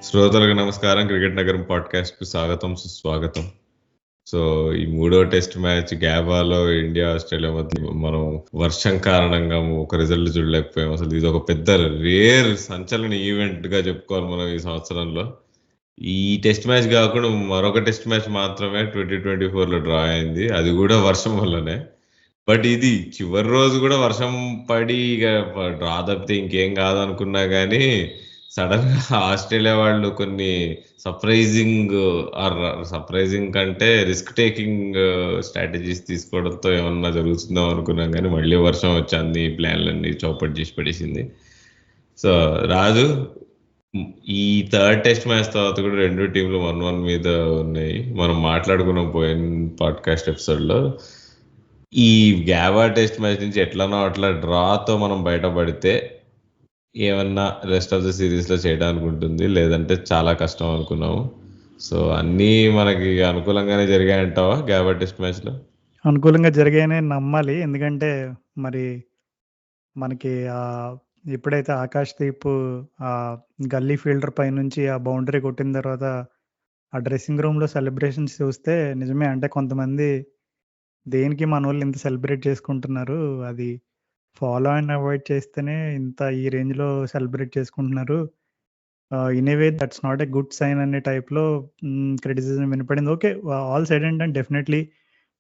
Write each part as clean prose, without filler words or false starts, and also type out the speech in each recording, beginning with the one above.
శ్రోతలకు నమస్కారం. క్రికెట్ నగరం పాడ్కాస్ట్ కు స్వాగతం, సుస్వాగతం. సో ఈ 3వ టెస్ట్ మ్యాచ్ గ్యాబాలో ఇండియా ఆస్ట్రేలియా మధ్య మనం వర్షం కారణంగా ఒక రిజల్ట్ చూడలేకపోయాం. అసలు ఇది ఒక పెద్ద రేర్ సంచలన ఈవెంట్ గా చెప్పుకోవాలి మనం ఈ సంవత్సరంలో. ఈ టెస్ట్ మ్యాచ్ కాకుండా మరొక టెస్ట్ మ్యాచ్ మాత్రమే 2024లో డ్రా అయింది, అది కూడా వర్షం వల్లనే. బట్ ఇది చివరి రోజు కూడా వర్షం పడి ఇక డ్రా తప్పితే ఇంకేం కాదనుకున్నా కానీ సడన్ గా ఆస్ట్రేలియా వాళ్ళు కొన్ని సర్ప్రైజింగ్ కంటే రిస్క్ టేకింగ్ స్ట్రాటజీస్ తీసుకోవడంతో ఏమన్నా జరుగుతుందో అనుకున్నాం, కానీ మళ్ళీ వర్షం వచ్చి అన్ని ప్లాన్లన్నీ చౌపట్ చేసి పడేసింది. సో రాజు, ఈ థర్డ్ టెస్ట్ మ్యాచ్ తర్వాత కూడా రెండు టీంలు 1-1 మీద ఉన్నాయి. మనం మాట్లాడుకున్నాం పోయిన పాడ్కాస్ట్ ఎపిసోడ్లో. ఈ గ్యాబా టెస్ట్ మ్యాచ్ నుంచి ఎట్లనో అట్లా డ్రాతో మనం బయటపడితే ఏమన్నా రెస్ట్ ఆఫ్ ద సిరీస్ లో చేయడానికి ఉంటుంది, లేదంటే చాలా కష్టం అనుకున్నాము. సో అన్నీ మనకి అనుకూలంగానే జరిగాయంటావా గ్యాబా టెస్ట్ మ్యాచ్ లో? అనుకూలంగా జరిగాయని నమ్మాలి. ఎందుకంటే మరి మనకి ఎప్పుడైతే ఆకాష్‌దీప్ గల్లీ ఫీల్డర్ పైనుంచి ఆ బౌండరీ కొట్టిన తర్వాత ఆ డ్రెస్సింగ్ రూమ్‌లో సెలబ్రేషన్స్ చూస్తే నిజమే, అంటే కొంతమంది దేనికి మనోళ్ళు ఇంత సెలబ్రేట్ చేసుకుంటున్నారు, అది ఫాలో అండ్ అవాయిడ్ చేస్తేనే ఇంత ఈ రేంజ్‌లో సెలబ్రేట్ చేసుకుంటున్నారు. In a way that's not a good sign అనే టైప్‌లో క్రిటిసిజం వినపడింది. Okay, all said and done, definitely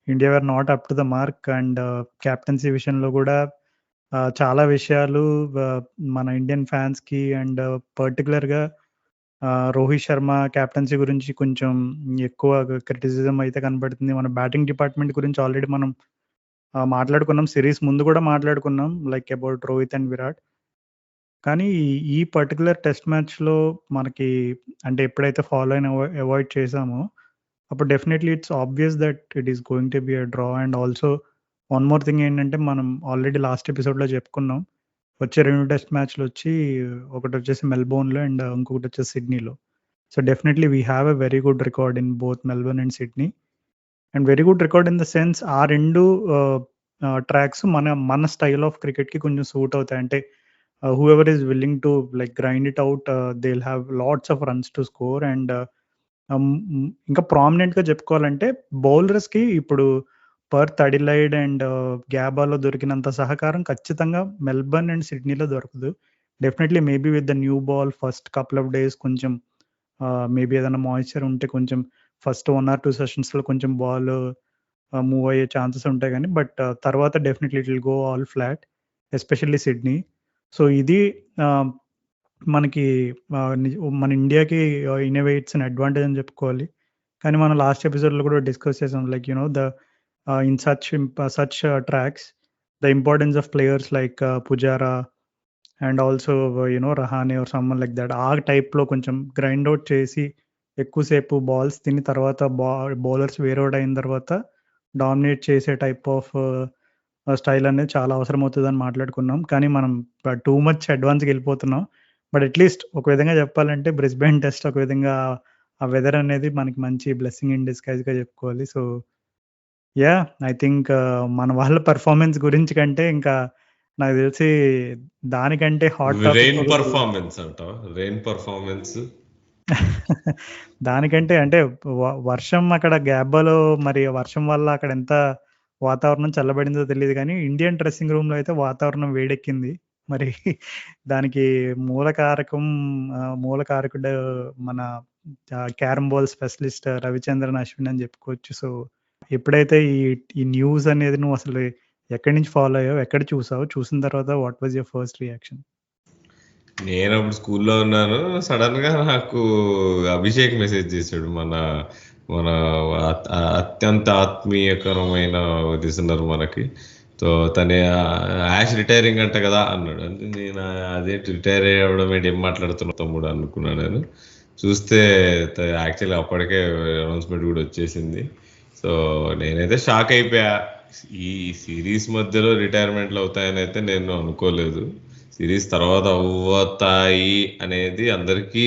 India were not up to the mark. And captaincy విషయంలో కూడా చాలా విషయాలు మన ఇండియన్ ఫ్యాన్స్‌కి అండ్ పర్టిక్యులర్‌గా రోహిత్ శర్మ క్యాప్టెన్సీ గురించి కొంచెం ఎక్కువ క్రిటిసిజం అయితే కనపడుతుంది. మన బ్యాటింగ్ డిపార్ట్మెంట్ గురించి ఆల్రెడీ మనం మాట్లాడుకున్నాం. సిరీస్ ముందు కూడా మాట్లాడుకున్నాం, like about Rohit and Virat. కానీ ఈ పర్టిక్యులర్ టెస్ట్ మ్యాచ్‌లో మనకి అంటే ఎప్పుడైతే ఫాలో అండ్ అవాయిడ్ చేసామో అప్పుడు definitely it's obvious that it is going to B a draw. And also one more thing ఏంటంటే, మనం ఆల్రెడీ లాస్ట్ ఎపిసోడ్‌లో చెప్పుకున్నాం. వచ్చే 2 టెస్ట్ మ్యాచ్‌లు వచ్చి ఒకటొచ్చేసి మెల్బోర్న్‌లో అండ్ ఇంకొకటి వచ్చేసి సిడ్నీలో. So definitely we have a very good record in both Melbourne and Sydney. And very good record in the sense uh 2 tracks మన స్టైల్ ఆఫ్ క్రికెట్‌కి కొంచెం సూట్ అవుతాయి. అంటే whoever is willing to like grind it out, they will have lots of runs to score. And ఇంకా ప్రామినెంట్‌గా చెప్పుకోవాలంటే బౌలర్స్‌కి ఇప్పుడు Perth, Adelaide and గ్యాబాలో దొరికినంత సహకారం ఖచ్చితంగా మెల్బర్న్ అండ్ సిడ్నీలో దొరకదు. Definitely maybe with the new ball first couple of days కొంచెం maybe ఏదైనా moisture ఉంటే కొంచెం ఫస్ట్ 1 ఆర్ 2 సెషన్స్‌లో కొంచెం బాల్ మూవ్ అయ్యే ఛాన్సెస్ ఉంటాయి కానీ, బట్ తర్వాత definitely it will go all flat, especially Sydney. So ఇది మనకి మన ఇండియాకి in a way it's an advantage అని చెప్పుకోవాలి. కానీ మనం లాస్ట్ ఎపిసోడ్‌లో కూడా డిస్కస్ చేసాం, like the in such tracks the importance of players like Pujara and also Rahane are someone like that. ఆ టైప్‌లో కొంచెం గ్రైండ్ అవుట్ చేసి ఎక్కువసేపు బాల్స్ తిని తర్వాత బౌలర్స్ వేర్ అవుట్ అయిన తర్వాత డామినేట్ చేసే టైప్ ఆఫ్ స్టైల్ అనేది చాలా అవసరం అవుతుందని మాట్లాడుకున్నాం. కానీ మనం టూ మచ్ అడ్వాన్స్‌గా వెళ్ళిపోతున్నాం. బట్ అట్లీస్ట్ ఒక విధంగా చెప్పాలంటే బ్రిస్బేన్ టెస్ట్ ఒక విధంగా ఆ వెదర్ అనేది మనకి మంచి బ్లెస్సింగ్ ఇన్ డిస్‌గైజ్‌గా చెప్పుకోవాలి. సో ఐ థింక్ మన వాళ్ళ పెర్ఫార్మెన్స్ గురించి కంటే ఇంకా నాకు తెలిసి దానికంటే హాట్ టాపిక్ రెయిన్ పర్ఫార్మెన్స్ అంటావా? రెయిన్ పర్ఫార్మెన్స్ దానికంటే అంటే వర్షం అక్కడ గ్యాబాలో, మరి వర్షం వల్ల అక్కడ ఎంత వాతావరణం చల్లబడిందో తెలియదు కానీ ఇండియన్ డ్రెస్సింగ్ రూమ్‌లో అయితే వాతావరణం వేడెక్కింది. మరి దానికి మూలకారకుడు మన carrom ball specialist Ravichandran Ashwin అని చెప్పుకోవచ్చు. సో ఎప్పుడైతే ఈ న్యూస్ అనేది నువ్వు అసలు ఎక్కడి నుంచి ఫాలో అయ్యావు, ఎక్కడ చూసావు, చూసిన తర్వాత what was your first reaction? నేను అప్పుడు స్కూల్లో ఉన్నాను. సడన్ గా నాకు అభిషేక్ మెసేజ్ చేశాడు, మన మన అత్యంత ఆత్మీయకరమైన లిసనర్ మనకి. సో తనే యాష్ రిటైరింగ్ అంట కదా అన్నాడు. అంటే నేను అదేంటి రిటైర్ అవ్వడం ఏంటి, ఏం మాట్లాడుతున్నా తమ్ముడు అనుకున్నాను. నేను చూస్తే యాక్చువల్లీ అప్పటికే అనౌన్స్మెంట్ కూడా వచ్చేసింది. సో నేనైతే షాక్ అయిపోయా. ఈ సిరీస్ మధ్యలో రిటైర్మెంట్లు అవుతాయని అయితే నేను అనుకోలేదు. సిరీస్ తర్వాత అవుతాయి అనేది అందరికీ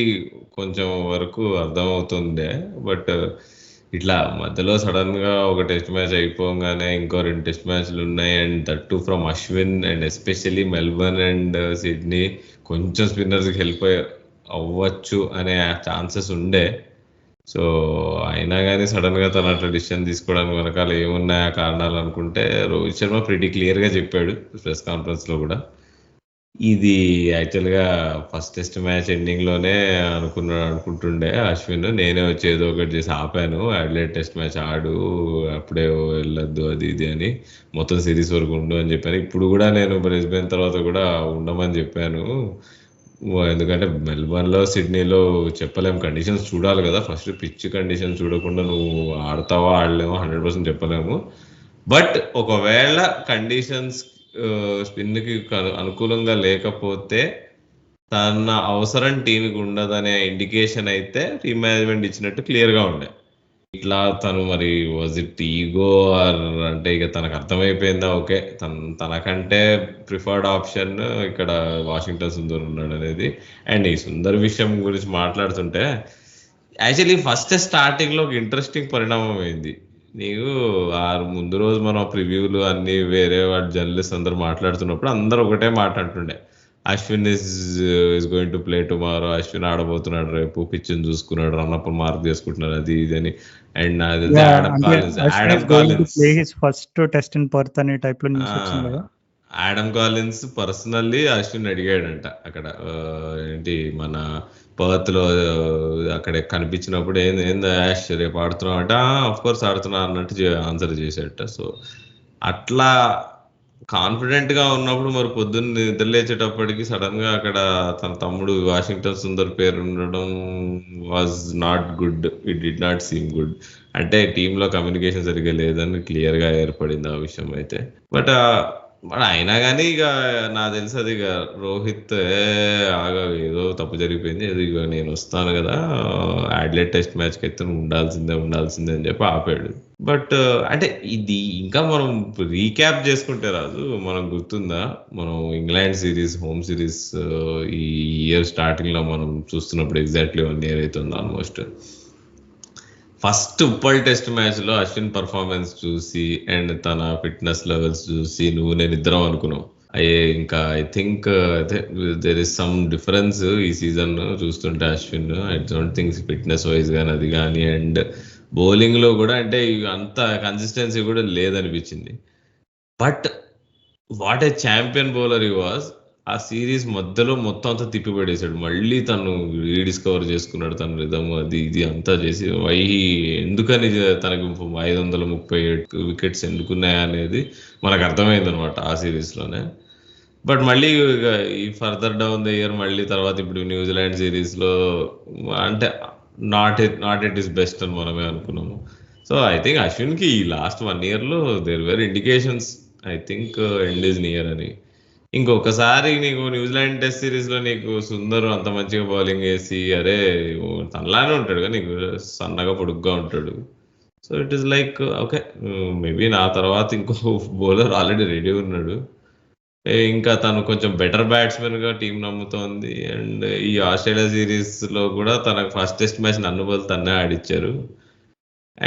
కొంచెం వరకు అర్థమవుతుండే. బట్ ఇట్లా మధ్యలో సడన్ గా ఒక టెస్ట్ మ్యాచ్ అయిపోగానే ఇంకో 2 టెస్ట్ మ్యాచ్లు ఉన్నాయి, and that to from Ashwin, and especially Melbourne and Sydney కొంచెం స్పిన్నర్స్కి హెల్ప్ అవ్వచ్చు అనే ఛాన్సెస్ ఉండే. సో అయినా కానీ సడన్ గా తన అట్లా డిసిషన్ తీసుకోవడానికి వెనకాల ఏమున్నాయా కారణాలు అనుకుంటే, రోహిత్ శర్మ ప్రిటీ క్లియర్ గా చెప్పాడు ప్రెస్ కాన్ఫరెన్స్ లో కూడా. ఇది యాక్చువల్గా ఫస్ట్ టెస్ట్ మ్యాచ్ ఎండింగ్ లోనే అనుకుంటుండే అశ్విన్, నేనే వచ్చి ఏదో ఒకటి చేసి ఆపాను, అడ్లైట్ టెస్ట్ మ్యాచ్ ఆడు, అప్పుడే వెళ్ళొద్దు అది ఇది అని, మొత్తం సిరీస్ వరకు ఉండు అని చెప్పాను. ఇప్పుడు కూడా నేను బ్రిస్బేన్ తర్వాత కూడా ఉండమని చెప్పాను. ఎందుకంటే మెల్బర్న్లో సిడ్నీలో చెప్పలేం, కండిషన్స్ చూడాలి కదా ఫస్ట్. పిచ్ కండిషన్స్ చూడకుండా నువ్వు ఆడతావా ఆడలేమో 100% చెప్పలేము. బట్ ఒకవేళ కండిషన్స్ స్పిన్కి అనుకూలంగా లేకపోతే తన అవసరం టీంకి ఉండదనే ఇండికేషన్ అయితే టీమ్ మేనేజ్మెంట్ ఇచ్చినట్టు క్లియర్గా ఉండే. ఇట్లా తను మరి వాజ్ ఇట్ ఈగో ఆర్ అంటే ఇక తనకు అర్థమైపోయిందా, ఓకే తనకంటే ప్రిఫర్డ్ ఆప్షన్ ఇక్కడ వాషింగ్టన్ సుందర్ ఉన్నాడు అనేది. అండ్ ఈ సుందర్ విషయం గురించి మాట్లాడుతుంటే యాక్చువల్లీ ఫస్ట్ స్టార్టింగ్ లో ఒక ఇంట్రెస్టింగ్ పరిణామం అయింది. నీకు ముందు రోజు మనం ప్రివ్యూలు అన్ని వేరే వాటి జర్నలిస్ట్ అందరు మాట్లాడుతున్నప్పుడు అందరూ ఒకటే మాట్లాడుతుండే, Ashwin is going to play tomorrow, Ashwin ఆడబోతున్నాడు రేపు, పిచ్ని చూసుకున్నాడు, రన్నప్ మార్క్ చేసుకుంటున్నాడు అది ఇది అని. And first test in Perth అనే టైప్ లో న్యూస్ వచ్చింది కదా. ఆడమ్ కాలిన్స్ పర్సనల్లీ అశ్విన్ అడిగాడంట అక్కడ, ఏంటి మన పర్త్ లో అక్కడ కనిపించినప్పుడు ఏంది యాష్ రేపు ఆడుతున్నావు అంటే ఆఫ్ కోర్స్ ఆడుతున్నా అన్నట్టు ఆన్సర్ చేసేట. సో అట్లా కాన్ఫిడెంట్ గా ఉన్నప్పుడు మరి పొద్దున్న నిద్రలేచేటప్పటికి సడన్ గా అక్కడ తన తమ్ముడు వాషింగ్టన్ సుందర్ పేరు ఉండడం was not good, it did not seem good. అంటే టీంలో కమ్యూనికేషన్ సరిగ్గా లేదని క్లియర్ గా ఏర్పడింది ఆ విషయం అయితే. బట్ అయినా కానీ ఇక నాకు తెలుసు అది ఇక రోహిత్ ఆగా ఏదో తప్పు జరిగిపోయింది, ఏదో ఇక నేను వస్తాను కదా అడ్లైట్ టెస్ట్ మ్యాచ్కి అయితే ఉండాల్సిందే అని చెప్పి ఆపాడు. బట్ అంటే ఇది ఇంకా మనం రీక్యాప్ చేసుకుంటే రాజు, మనం గుర్తుందా మనం ఇంగ్లాండ్ సిరీస్ హోమ్ సిరీస్ ఈ ఇయర్ స్టార్టింగ్ లో మనం చూస్తున్నప్పుడు ఎగ్జాక్ట్లీ 1 year అవుతుంది almost. First Uppal test match లో అశ్విన్ పర్ఫార్మెన్స్ చూసి అండ్ తన ఫిట్నెస్ లెవెల్స్ చూసి నువ్వు నేను ఇద్దరం అనుకున్నావు, అయ్యే ఇంకా I think there is some difference ఈ సీజన్ చూస్తుంటే Ashwin. I don't think fitness wise కానీ అది కానీ, అండ్ బౌలింగ్ లో కూడా అంటే అంత కన్సిస్టెన్సీ కూడా లేదనిపించింది. But what a champion bowler he was. ఆ సిరీస్ మధ్యలో మొత్తం అంతా తిప్పిపడేశాడు, మళ్ళీ తను రీడిస్కవర్ చేసుకున్నాడు తన రిధమ్ అది ఇది అంతా చేసి. ఎందుకని తనకి 537 వికెట్స్ ఎందుకున్నాయా అనేది మనకు అర్థమైంది అనమాట ఆ సిరీస్ లోనే. బట్ మళ్ళీ ఈ ఫర్దర్ డౌన్ ద ఇయర్ మళ్ళీ తర్వాత ఇప్పుడు న్యూజిలాండ్ సిరీస్ లో అంటే నాట్ ఇట్ ఈస్ బెస్ట్ అని మనమే అనుకున్నాము. సో ఐ థింక్ అశ్విన్ కి ఈ లాస్ట్ 1 year లో there were indications, I think end is near అని. ఇంకొకసారి నీకు న్యూజిలాండ్ టెస్ట్ సిరీస్ లో నీకు సుందర్ అంత మంచిగా బౌలింగ్ వేసి, అరే తనలానే ఉంటాడు కానీ నీకు సన్నగా పొడుగ్గా ఉంటాడు. So it is like okay maybe నా తర్వాత ఇంకో బౌలర్ ఆల్రెడీ రెడీ ఉన్నాడు, ఇంకా తను కొంచెం బెటర్ బ్యాట్స్మెన్ గా టీం నమ్ముతోంది. అండ్ ఈ ఆస్ట్రేలియా సిరీస్ లో కూడా తనకు ఫస్ట్ టెస్ట్ మ్యాచ్ నన్ను బదులు తన్నే ఆడిచ్చారు.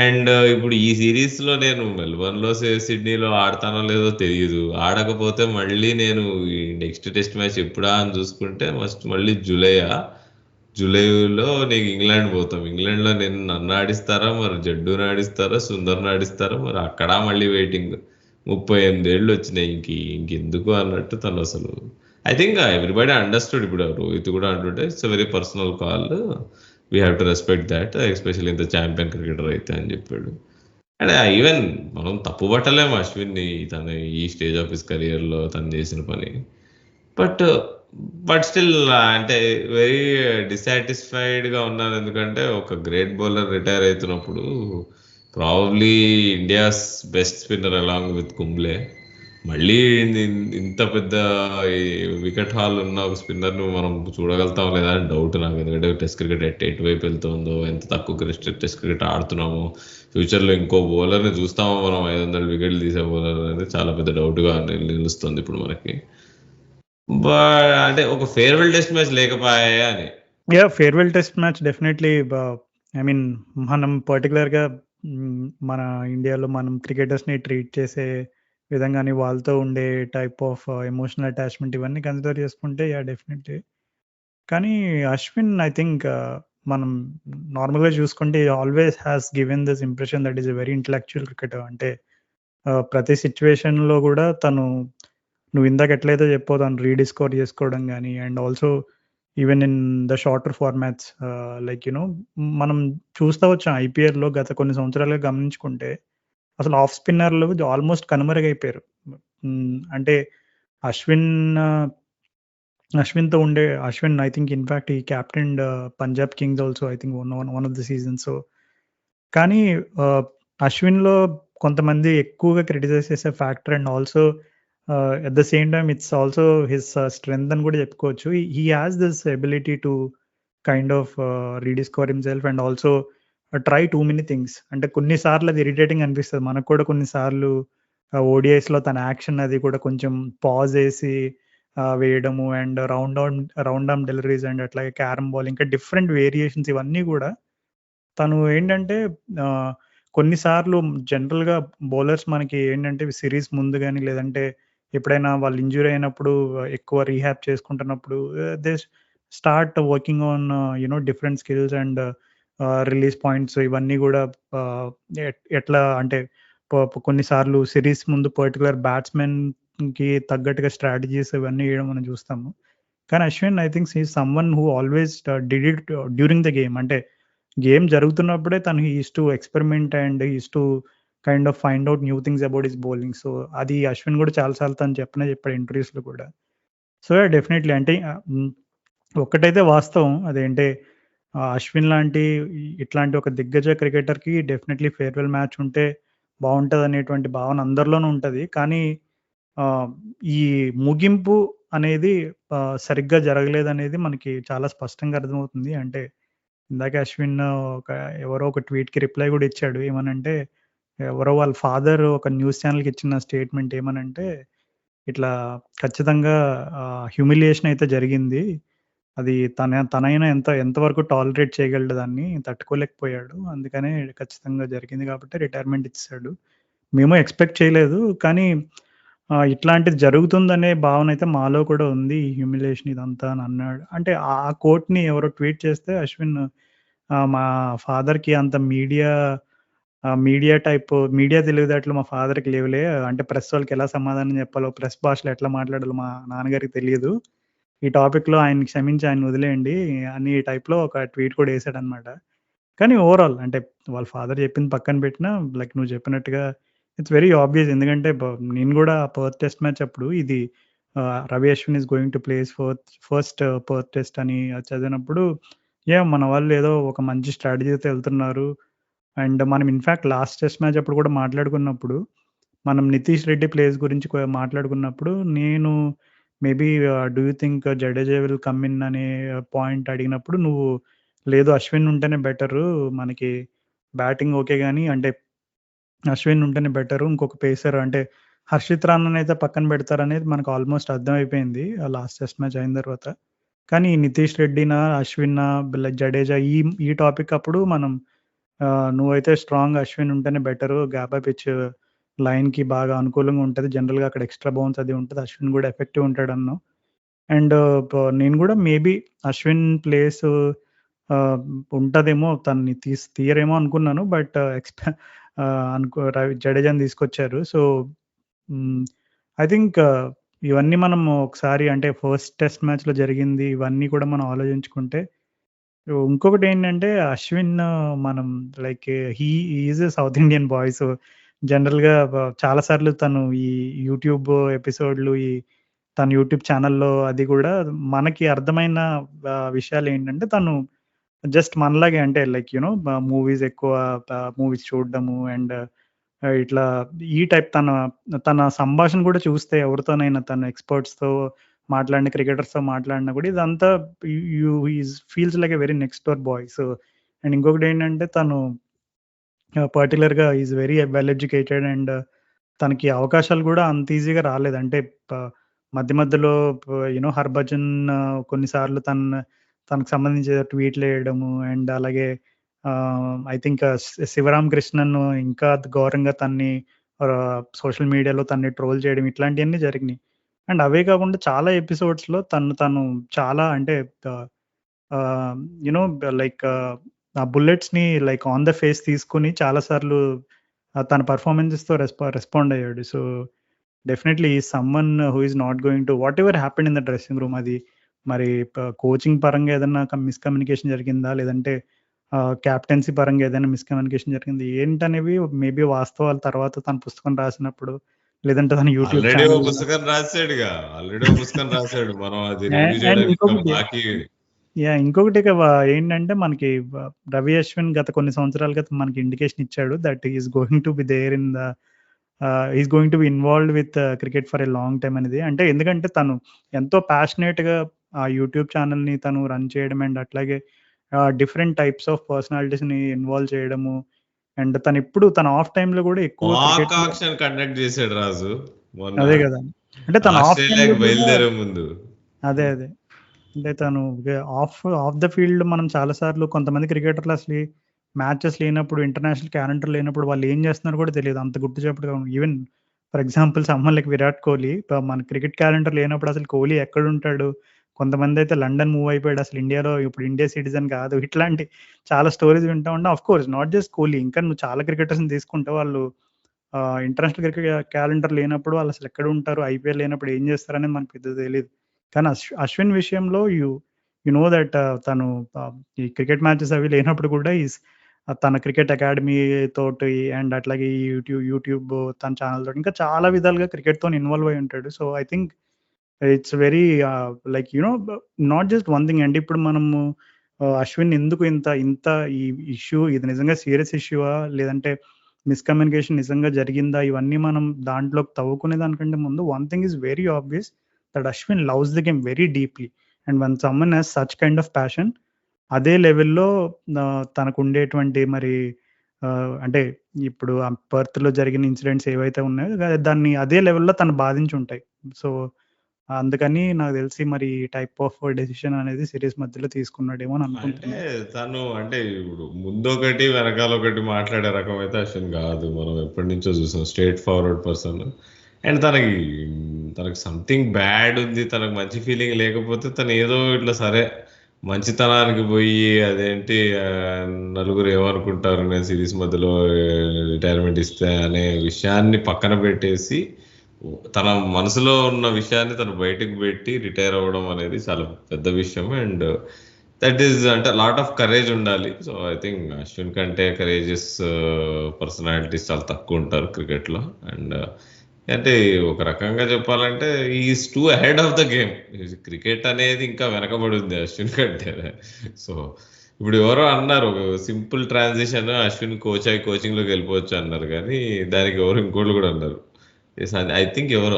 అండ్ ఇప్పుడు ఈ సిరీస్ లో నేను మెల్బర్న్ లో సిడ్నీలో ఆడతానో లేదో తెలియదు, ఆడకపోతే మళ్ళీ నేను ఈ నెక్స్ట్ టెస్ట్ మ్యాచ్ ఎప్పుడా అని చూసుకుంటే మళ్ళీ జూలైలో నీకు ఇంగ్లాండ్ పోతాం. ఇంగ్లాండ్ లో నన్ను ఆడిస్తారా, మరి జడ్డూని ఆడిస్తారా, సుందర్ని ఆడిస్తారా, మరి అక్కడ మళ్ళీ వెయిటింగ్. 38 ఏళ్ళు వచ్చినాయి, ఇంకెందుకు అన్నట్టు తను అసలు. I think everybody understood. ఇప్పుడు రోహిత్ కూడా అంటుంటే it's very personal call, we have to respect that, especially ఇంత ఛాంపియన్ క్రికెటర్ అయితే అని చెప్పాడు. అండ్ ఈవెన్ మనం తప్పు పట్టలేము అశ్విన్ని తను ఈ స్టేజ్ ఆఫ్ హిస్ కెరియర్ లో తను చేసిన పని. బట్ స్టిల్ అంటే వెరీ డిసాటిస్ఫైడ్ గా ఉన్నాను, ఎందుకంటే ఒక గ్రేట్ బౌలర్ రిటైర్ అవుతున్నప్పుడు probably India's best spinner along with Kumble, మళ్ళీ ఇంత పెద్ద వికెట్ హాల్ ఉన్న ఒక స్పిన్నర్ ను మనం చూడగలుగుతాం లేదా అని డౌట్ నాకు. ఎందుకంటే టెస్ట్ క్రికెట్ ఎటువైపు వెళ్తుందో, ఎంత తక్కువ టెస్ట్ క్రికెట్ ఆడుతున్నామో, ఫ్యూచర్ లో ఇంకో బౌలర్ ని చూస్తామో మనం 500 వికెట్లు తీసే బౌలర్ అనేది చాలా పెద్ద డౌట్ గా నిలుస్తుంది ఇప్పుడు మనకి. అంటే ఒక ఫేర్వెల్ టెస్ట్ మ్యాచ్ లేకపోయా అని. Farewell test match definitely. I mean మనం పర్టికులర్ గా మన ఇండియాలో మనం క్రికెటర్స్ ని ట్రీట్ చేసే విధంగాని వాళ్ళతో ఉండే టైప్ ఆఫ్ ఎమోషనల్ అటాచ్మెంట్ ఇవన్నీ కన్సిడర్ చేసుకుంటే డెఫినెట్లీ. కానీ అశ్విన్ ఐ థింక్ మనం నార్మల్‌గా చూసుకుంటే always has given this impression that is a very intellectual cricketer. అంటే ప్రతి సిట్యుయేషన్‌లో గూడా తను నువ్వు ఇందాక ఎట్లయితే చెప్పావో తను రీడిస్కవర్ చేసుకోవడం గాని and also even in the shorter formats like మనం చూస్తా వచ్చాం ఐపీఎల్‌లో గత కొన్ని సంవత్సరాలుగా గమనించుకుంటే అసలు ఆఫ్ స్పిన్నర్‌లు ఆల్‌మోస్ట్ కనుమరుగైపోయారు. అంటే అశ్విన్ ఆహ్, అశ్విన్‌తో ఉండే Ashwin I think in fact he captained Punjab kings also I think one one one of the seasons. So కానీ ఆహ్, అశ్విన్‌లో కొంతమంది ఎక్కువగా క్రిటిసైజ్ చేసే factor and also at the same time it's also his strength అని కూడా చెప్పుకోవచ్చు. He has this ability to kind of rediscover himself and also try too many things. అంటే కొన్ని సార్లు అది ఇరిటేటింగ్ అనిపిస్తది. మనకు కూడా కొన్ని సార్లు ఓడీఐస్‌లో తన యాక్షన్ అది కూడా కొంచెం పాజ్ ఏసి వేయడము and round arm deliveries and అట్లాగే క్యారమ్ బాల్ ఇంకా డిఫరెంట్ వేరియేషన్స్ ఇవన్నీ కూడా తను ఏంటంటే ఆహ్, కొన్నిసార్లు జనరల్‌గా బౌలర్స్ మనకి ఏంటంటే సీరీస్ ముందు గాని, లేదంటే ఎప్పుడైనా వాళ్ళు ఇంజ్యూర్ అయినప్పుడు ఎక్కువ రీహాబ్ చేసుకుంటున్నప్పుడు they start working on different skills and release points ఇవన్నీ గూడా ఎట్లా అంటే కొన్నిసార్లు సీరీస్ ముందు పర్టిక్యులర్ బ్యాట్స్‌మెన్‌కి తగ్గట్టుగా స్ట్రాటజీస్ ఇవన్నీ ఎయడం మనం చూస్తాము. కానీ Ashwin I think he is someone who always did it during the game. అంటే గేమ్ జరుగుతున్నప్పుడే తను he used to experiment and he used to kind of find out new things about his bowling. So, అది అశ్విన్ గూడా చాలా సార్లు తను చెప్పాడు ఇంటర్వ్యూస్‌లో కూడా. సో, డెఫినైట్‌లీ అంటే ఒక్కటైతే వాస్తవం అదేంటే అశ్విన్ లాంటి ఇట్లాంటి ఒక దిగ్గజ క్రికెటర్‌కి డెఫినైట్‌లీ ఫేర్‌వెల్ మ్యాచ్ ఉంటే బావుంటదనేటువంటి భావన అందరిలోనూ ఉంటది. కానీ ఆహ్, ఈ ముగింపు అనేది సరిగ్గా జరగలేదనేది మనకి చాలా స్పష్టంగా అర్థమవుతుంది. అంటే ఇందాకే అశ్విన్ ఒక ఎవరో ఒక ట్వీట్‌కి రిప్లై గూడా ఇచ్చాడు. ఏమనంటే, ఎవరో వాళ్ళ ఫాదర్ ఒక న్యూస్ ఛానెల్‌కి ఇచ్చిన స్టేట్‌మెంట్ ఏమనంటే, ఇట్లా ఖచ్చితంగా హ్యూమిలియేషన్ అయితే జరిగింది. అది తనైనా ఎంతవరకు టాలరేట్ చేయగలడు దాన్ని తట్టుకోలేకపోయాడు. అందుకనే ఖచ్చితంగా జరిగింది కాబట్టి రిటైర్మెంట్ ఇచ్చేసాడు. మేము ఎక్స్‌పెక్ట్ చేయలేదు. కానీ ఇట్లాంటిది జరుగుతుందనే భావనైతే మాలో కూడా ఉంది. ఈ హ్యూమిలియేషన్ ఇదంతా అని అన్నాడు. అంటే ఆ కోట్‌ని ఎవరో ట్వీట్ చేస్తే అశ్విన్ మా ఫాదర్‌కి అంత మీడియా తెలివితేటలు మా ఫాదర్‌కి లేవులే. అంటే ప్రెస్ వాళ్ళకి ఎలా సమాధానం చెప్పాలో, ప్రెస్ భాషలో ఎట్లా మాట్లాడాలో మా నాన్నగారికి తెలీదు. ఈ టాపిక్‌లో ఆయన్ని క్షమించి ఆయన్ని వదిలేయండి అని టైప్‌లో ఒక ట్వీట్ కూడా ఎసాడనమాట. కానీ ఓవరాల్ అంటే వాళ్ళ ఫాదర్ చెప్పింది పక్కన పెట్టినా లైక్ నువ్వు చెప్పినట్టుగా ఇట్స్ వెరీ ఆబ్వియస్. ఎందుకంటే నేను గూడా పర్త్ టెస్ట్ మ్యాచ్ అప్పుడు ఇది Ravi Ashwin is going to play his first Perth test అని అది చదివినప్పుడు మన వాళ్ళు ఏదో ఒక మంచి స్ట్రాటజీతో ఎళ్తున్నారు. అండ్ మనం ఇన్‌ఫాక్ట్ లాస్ట్ టెస్ట్ మ్యాచ్ అప్పుడు కూడా మాట్లాడుకున్నప్పుడు, మనం నితీష్ రెడ్డి ప్లేస్ గురించి మాట్లాడుకున్నప్పుడు నేను maybe do you think Jadeja will come in అనే పాయింట్ అడిగినప్పుడు నువ్వు లేదు అశ్విన్ ఉంటేనే బెటరు. మనకి బ్యాటింగ్ ఓకే గానీ అంటే అశ్విన్ ఉంటేనే బెటరు. ఇంకొక పేసర్ అంటే హర్షిత్ రాణానైతే పక్కన పెడతారనేది మనకు ఆల్‌మోస్ట్ అర్థమైపోయింది. ఆ లాస్ట్ టెస్ట్ మ్యాచ్ అయిన తర్వాత. కానీ నితీష్ రెడ్డినా, అశ్వినా, జడేజా ఈ టాపిక్ అప్పుడు మనం నువ్వైతే స్ట్రాంగ్ అశ్విన్ ఉంటేనే బెటరు. గాబా పిచ్ లైన్‌కి బాగా అనుకూలంగా ఉంటది. జనరల్‌గా అక్కడ ఎక్స్‌ట్రా బౌన్స్ అది ఉంటది. అశ్విన్ గూడా ఎఫెక్టివ్ ఉంటాడన్నావు. అండ్ నేను గూడా మేబీ అశ్విన్ ప్లేసు ఆహ్, ఉంటదేమో తనని తీయరేమో అనుకున్నాను. బట్ జడేజాని తీసుకొచ్చారు. సో, హ్మ్. ఐ థింక్ ఇవన్నీ మనం ఒకసారి అంటే ఫస్ట్ టెస్ట్ మ్యాచ్‌లో జరిగింది ఇవన్నీ కూడా మనం ఆలోచించుకుంటే ఇంకొకటేంటంటే అశ్విన్ మనం like is a South Indian boy. So, జనరల్‌గా చాలా సార్లు తను ఈ యూట్యూబ్ ఎపిసోడ్‌లు తన యూట్యూబ్ ఛానెల్‌లో అది గూడా మనకి అర్థమైన విషయాలేంటంటే తను జస్ట్ మనలాగే అంటే లైక్ మూవీస్ ఎక్కువ మూవీస్ చూడడము అండ్ ఇట్లా ఈ టైప్ తన సంభాషణ కూడా చూస్తే ఎవరితోనైనా తను ఎక్స్‌పర్ట్స్‌తో మాట్లాడిన క్రికెటర్స్‌తో మాట్లాడినా కూడా ఇదంతా feels like a very next door boy. So, and ఇంకొకటేంటంటే తను పర్టిక్యులర్‌గా is very well educated and తనకి అవకాశాలు గూడా అంత ఈజీగా రాలేదు. అంటే ప మధ్య మధ్యలో హర్భజన్ కొన్నిసార్లు తనకు సంబంధించిన ట్వీట్‌లేయడము అండ్ అలాగే ఐ థింక్ శివరామ్ కృష్ణన్ ఇంకా ఘోరంగా సోషల్ మీడియాలో తనని ట్రోల్ చేయడం ఇట్లాంటియన్నీ జరిగినియి. అండ్ అవే కాకుండా చాలా ఎపిసోడ్స్‌లో తను చాలా అంటే యునో లైక్ ఆ బుల్లెట్స్‌ని లైక్ ఆన్ ద ఫేస్ తీసుకొని చాలా సార్లు తన పెర్ఫార్మన్సెస్‌తో రెస్పాండ్ అయ్యాడు. సో, డెఫినైట్‌లీ ఈ someone who is not going to whatever happened in the dressing room అది మరి కోచింగ్ పరంగా ఏదన్నా మిస్‌కమ్యూనికేషన్ జరిగిందా? లేదంటే కెప్టెన్సీ పరంగా ఏదైనా మిస్‌కమ్యూనికేషన్ జరిగింది ఏంటనేవి మేబీ వాస్తవాలు తర్వాత తన పుస్తకం రాసినప్పుడు, లేదంటే తన యూట్యూబ్ ఆల్రెడీ ఓ ఛానెల్ పుస్తకం రాసాడుగా. ఆల్రెడీ ఓ పుస్తకం రాసాడు. మనం అది రివ్యూ అండ్ చేయడానికి ఇంకా ఇంకొకటి బాకీ. ఇంకొకటి ఇక ఏంటంటే మనకి రవి అశ్విన్ గత కొన్ని సంవత్సరాలుగా మనకి ఇండికేషన్ ఇచ్చాడు that he is going to be there in the is going to be involved with cricket for a long time అనేది. అంటే ఎందుకంటే తను ఎంతో ప్యాషనేట్‌గా ఆ యూట్యూబ్ ఛానెల్‌ని తను రన్ చేయడం అండ్ అట్లాగే డిఫరెంట్ టైప్స్ ఆఫ్ పర్సనాలిటీస్‌ని ఇన్వాల్వ్ చేయడము. అండ్ తనెప్పుడు తన ఆఫ్ టైమ్‌లో గూడా ఎక్కువ మాక్ క్రికెట్‌లో ఆక్షన్ కండక్ట్ చేసాడు రాజు మొన్న అదే గదా! అంటే తన ఆఫ్ టైమ్‌లో ఆస్ట్రేలియాకి గూడా బయలుదేరే ముందు. అదే. అంటే తను ఆఫ్ ఆఫ్ ద ఫీల్డ్ మనం చాలా సార్లు కొంతమంది క్రికెటర్లు అసలు మ్యాచెస్ లేనప్పుడు, ఇంటర్నేషనల్ క్యాలెండర్ లేనప్పుడు వాళ్ళు ఏం చేస్తున్నారో కూడా తెలీదు. అంత గుట్టుచప్పుడుగా even for example someone like Virat Kohli మన క్రికెట్ క్యాలెండర్ లేనప్పుడు అసలు కోహ్లీ ఎక్కడుంటాడు? కొంతమందయితే లండన్ మూవ్ అయిపోయాడు. అసలు ఇండియాలో ఇప్పుడు ఇండియా సిటిజన్ కాదు. ఇట్లాంటి చాలా స్టోరీస్ వింటా ఉంటే ఆఫ్‌కోర్స్ నాట్ జస్ట్ కోహ్లీ ఇంకా నువ్వు చాలా క్రికెటర్స్‌ని తీసుకుంటే వాళ్ళు ఇంటర్నేషనల్ క్రికెట్ క్యాలెండర్ లేనప్పుడు వాళ్ళసలు ఎక్కడుంటారు? ఐపీఎల్ లేనప్పుడు ఏం చేస్తారనేది మనకు పెద్దగా తెలీదు. కానీ అశ్విన్ విషయంలో యూ నో దట్ తను ఈ క్రికెట్ మ్యాచెస్ అవి లేనప్పుడు కూడా తన క్రికెట్ అకాడమీ తోటి అండ్ అట్లాగే ఈ యూట్యూబ్ తన ఛానెల్ తోటి ఇంకా చాలా విధాలుగా క్రికెట్‌తోని ఇన్వాల్వ్ అయ్యి ఉంటాడు. So, I think it's very like not just one thing అండి. ఇప్పుడు మనము అశ్విన్ ఎందుకు ఇంత ఇంత ఈ ఇష్యూ ఇది నిజంగా సీరియస్ ఇష్యూవా? లేదంటే మిస్‌కమ్యూనికేషన్ నిజంగా జరిగిందా? ఇవన్నీ మనం దాంట్లోకి తవ్వుకునే దానికంటే ముందు one thing is very obvious that Ashwin loves the game very deeply. And one someone has such kind of passion అదే లెవెల్‌లో తనకుండేటువంటి మరి అంటే ఇప్పుడు ఆ పర్త్‌లో జరిగిన ఇన్సిడెంట్స్ ఏవైతే ఉన్నాయో దాన్ని అదే లెవెల్‌లో తను బాధించుంటాయి. సో, అందుకని నాకు తెలిసి మరి ఈ టైప్ ఆఫ్ డెసిషన్ అనేది సీరీస్ మధ్యలో తీసుకున్నాడేమో అని అంటే అనుకుంటున్నా. తను అంటే ఇప్పుడు ముందొకటి వెనకాలొకటి మాట్లాడే రకం అయితే అశ్విన్ కాదు. మనం ఎప్పటి నుంచో చూసాం. Straight forward person. అండ్ తనకి సంథింగ్ బ్యాడ్ ఉంది. తనకు మంచి ఫీలింగ్ లేకపోతే తను ఏదో ఇట్లా సరే మంచితనానికి పోయి అదేంటి నలుగురు ఏమనుకుంటారు నేను సిరీస్ మధ్యలో రిటైర్మెంట్ ఇస్తే అనే విషయాన్ని పక్కన పెట్టేసి తన మనసులో ఉన్న విషయాన్ని తను బయటకు పెట్టి రిటైర్ అవ్వడం అనేది చాలా పెద్ద విషయం. అండ్ దట్ ఈస్ అంటే లాట్ ఆఫ్ కరేజ్ ఉండాలి. సో ఐ థింక్ అశ్విన్ కంటే కరేజియస్ పర్సనాలిటీస్ చాలా తక్కువ ఉంటారు క్రికెట్లో. అండ్ అంటే ఒక రకంగా చెప్పాలంటే is two ahead of the game. Cricket అనేది ఇంకా వెనకబడి ఉంది అశ్విన్ కంటే. సో ఇప్పుడు ఎవరో అన్నారు సింపుల్ ట్రాన్సిషన్ అశ్విన్ కోచ్ అయి కోచింగ్లోకి వెళ్ళిపోవచ్చు అన్నారు, కానీ దానికి ఎవరు ఇంకోళ్ళు కూడా అన్నారు. ఐ థింక్ ఎవరు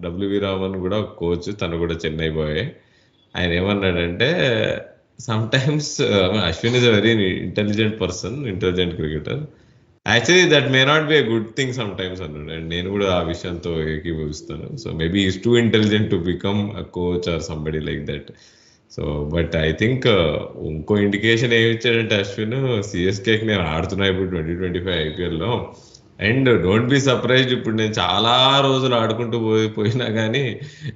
డబ్ల్యూవి రామన్ కూడా కోచ్, తను కూడా చెన్నై బాయ్. ఆయన ఏమన్నాడంటే sometimes Ashwin is a very intelligent person, intelligent cricketer. Actually that may not be a good thing sometimes అన్నాడు. అండ్ నేను కూడా ఆ విషయంతో ఏకీభవిస్తాను. So maybe is too intelligent to become a coach or somebody like that. So but I think ఇంకో indication ఏమి ఇచ్చాడంటే అశ్విన్ సిఎస్కేకి నేను ఆడుతున్నా ఇప్పుడు 2025 ఐపీఎల్లో. అండ్ డోంట్ బి సర్ప్రైజ్డ్ ఇప్పుడు నేను చాలా రోజులు ఆడుకుంటూ పోయినా కానీ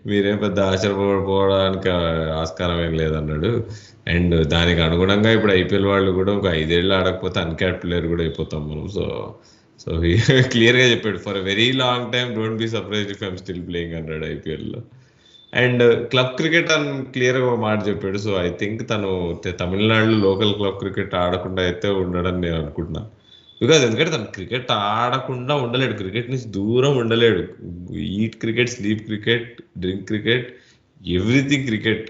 మీరేం పెద్ద ఆశ్చర్యపోవడానికి ఆస్కారం ఏం లేదన్నాడు. అండ్ దానికి అనుగుణంగా ఇప్పుడు ఐపీఎల్ వాళ్ళు కూడా ఒక 5 ఏళ్ళు ఆడకపోతే అన్క్యాప్ ప్లేయర్ కూడా అయిపోతాం మనం. సో క్లియర్గా చెప్పాడు for a very long time don't be surprised if I'm still playing అన్నాడు ఐపీఎల్లో. అండ్ క్లబ్ క్రికెట్ అని క్లియర్గా ఒక మాట చెప్పాడు. సో ఐ థింక్ తను తమిళనాడులో లోకల్ క్లబ్ క్రికెట్ ఆడకుండా అయితే ఉండడని నేను అనుకుంటున్నా. బికాజ్ ఎందుకంటే తను క్రికెట్ ఆడకుండా ఉండలేడు, క్రికెట్ నుంచి దూరం ఉండలేడు. Eat cricket, sleep cricket, drink cricket, everything cricket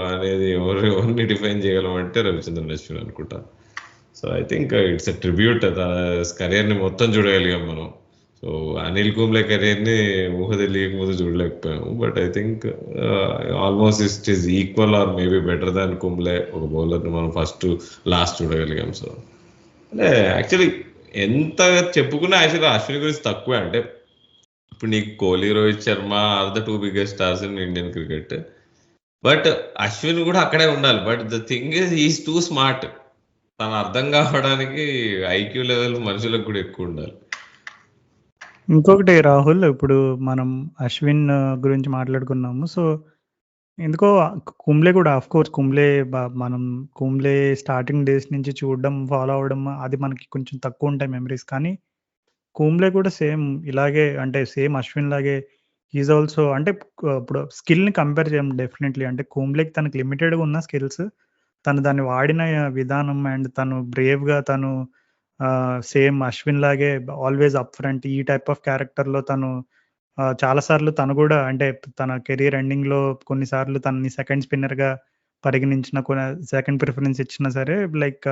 అనేది ఎవరిని డిఫైన్ చేయగలమంటే రవిచంద్రన్ అశ్విన్ అనుకుంటా. So I think it's a tribute. తన కెరియర్ని మొత్తం చూడగలిగాం మనం. సో అనిల్ కుంబ్లే కెరీర్ని ఊహ తెలియక ముందు చూడలేకపోయాము. But I think almost it is equal or maybe better than Kumble. ఒక బౌలర్ని మనం ఫస్ట్ లాస్ట్ చూడగలిగాం. సో అంటే యాక్చువల్లీ ఎంత చెప్పుకున్నా యాక్చువల్లీ అశ్విన్ గురించి తక్కువే. అంటే ఇప్పుడు నీకు Kohli, Rohit Sharma are the 2 biggest stars in Indian cricket. But Ashwin కూడా అక్కడే ఉండాలి. But the thing is is too smart. తను అర్థం కావడానికి ఐక్యూ లెవెల్ మనుషులకు కూడా ఎక్కువ ఉండాలి. ఇంకొకటి రాహుల్ ఇప్పుడు మనం అశ్విన్ గురించి మాట్లాడుకున్నాము. సో ఎందుకో కుంబ్లే కూడా కోర్స్ కుంబ్లే మనం కుంబ్లే స్టార్టింగ్ డేస్ నుంచి చూడడం, ఫాలో అవ్వడం అది మనకి కొంచెం తక్కువ ఉంటాయి మెమరీస్. కానీ కుంబ్లే కూడా సేమ్ ఇలాగే అంటే సేమ్ అశ్విన్ లాగే ఈజ్ ఆల్సో అంటే ఇప్పుడు స్కిల్‌ని కంపేర్ చేయం డెఫినెట్‌లీ. అంటే కుంబ్లేకి తనకి లిమిటెడ్‌గా ఉన్న స్కిల్స్ తను దాన్ని వాడిన విధానం అండ్ తను బ్రేవ్‌గా తను సేమ్ అశ్విన్ లాగే ఆల్‌వేస్ అప్ ఫ్రంట్ ఈ టైప్ ఆఫ్ క్యారెక్టర్‌లో తను చాలా సార్లు తను గూడా అంటే తన కెరియర్ ఎండింగ్‌లో కొన్ని సార్లు తనని సెకండ్ స్పిన్నర్‌గా పరిగణించిన సెకండ్ ప్రిఫరెన్స్ ఇచ్చినా సరే లైక్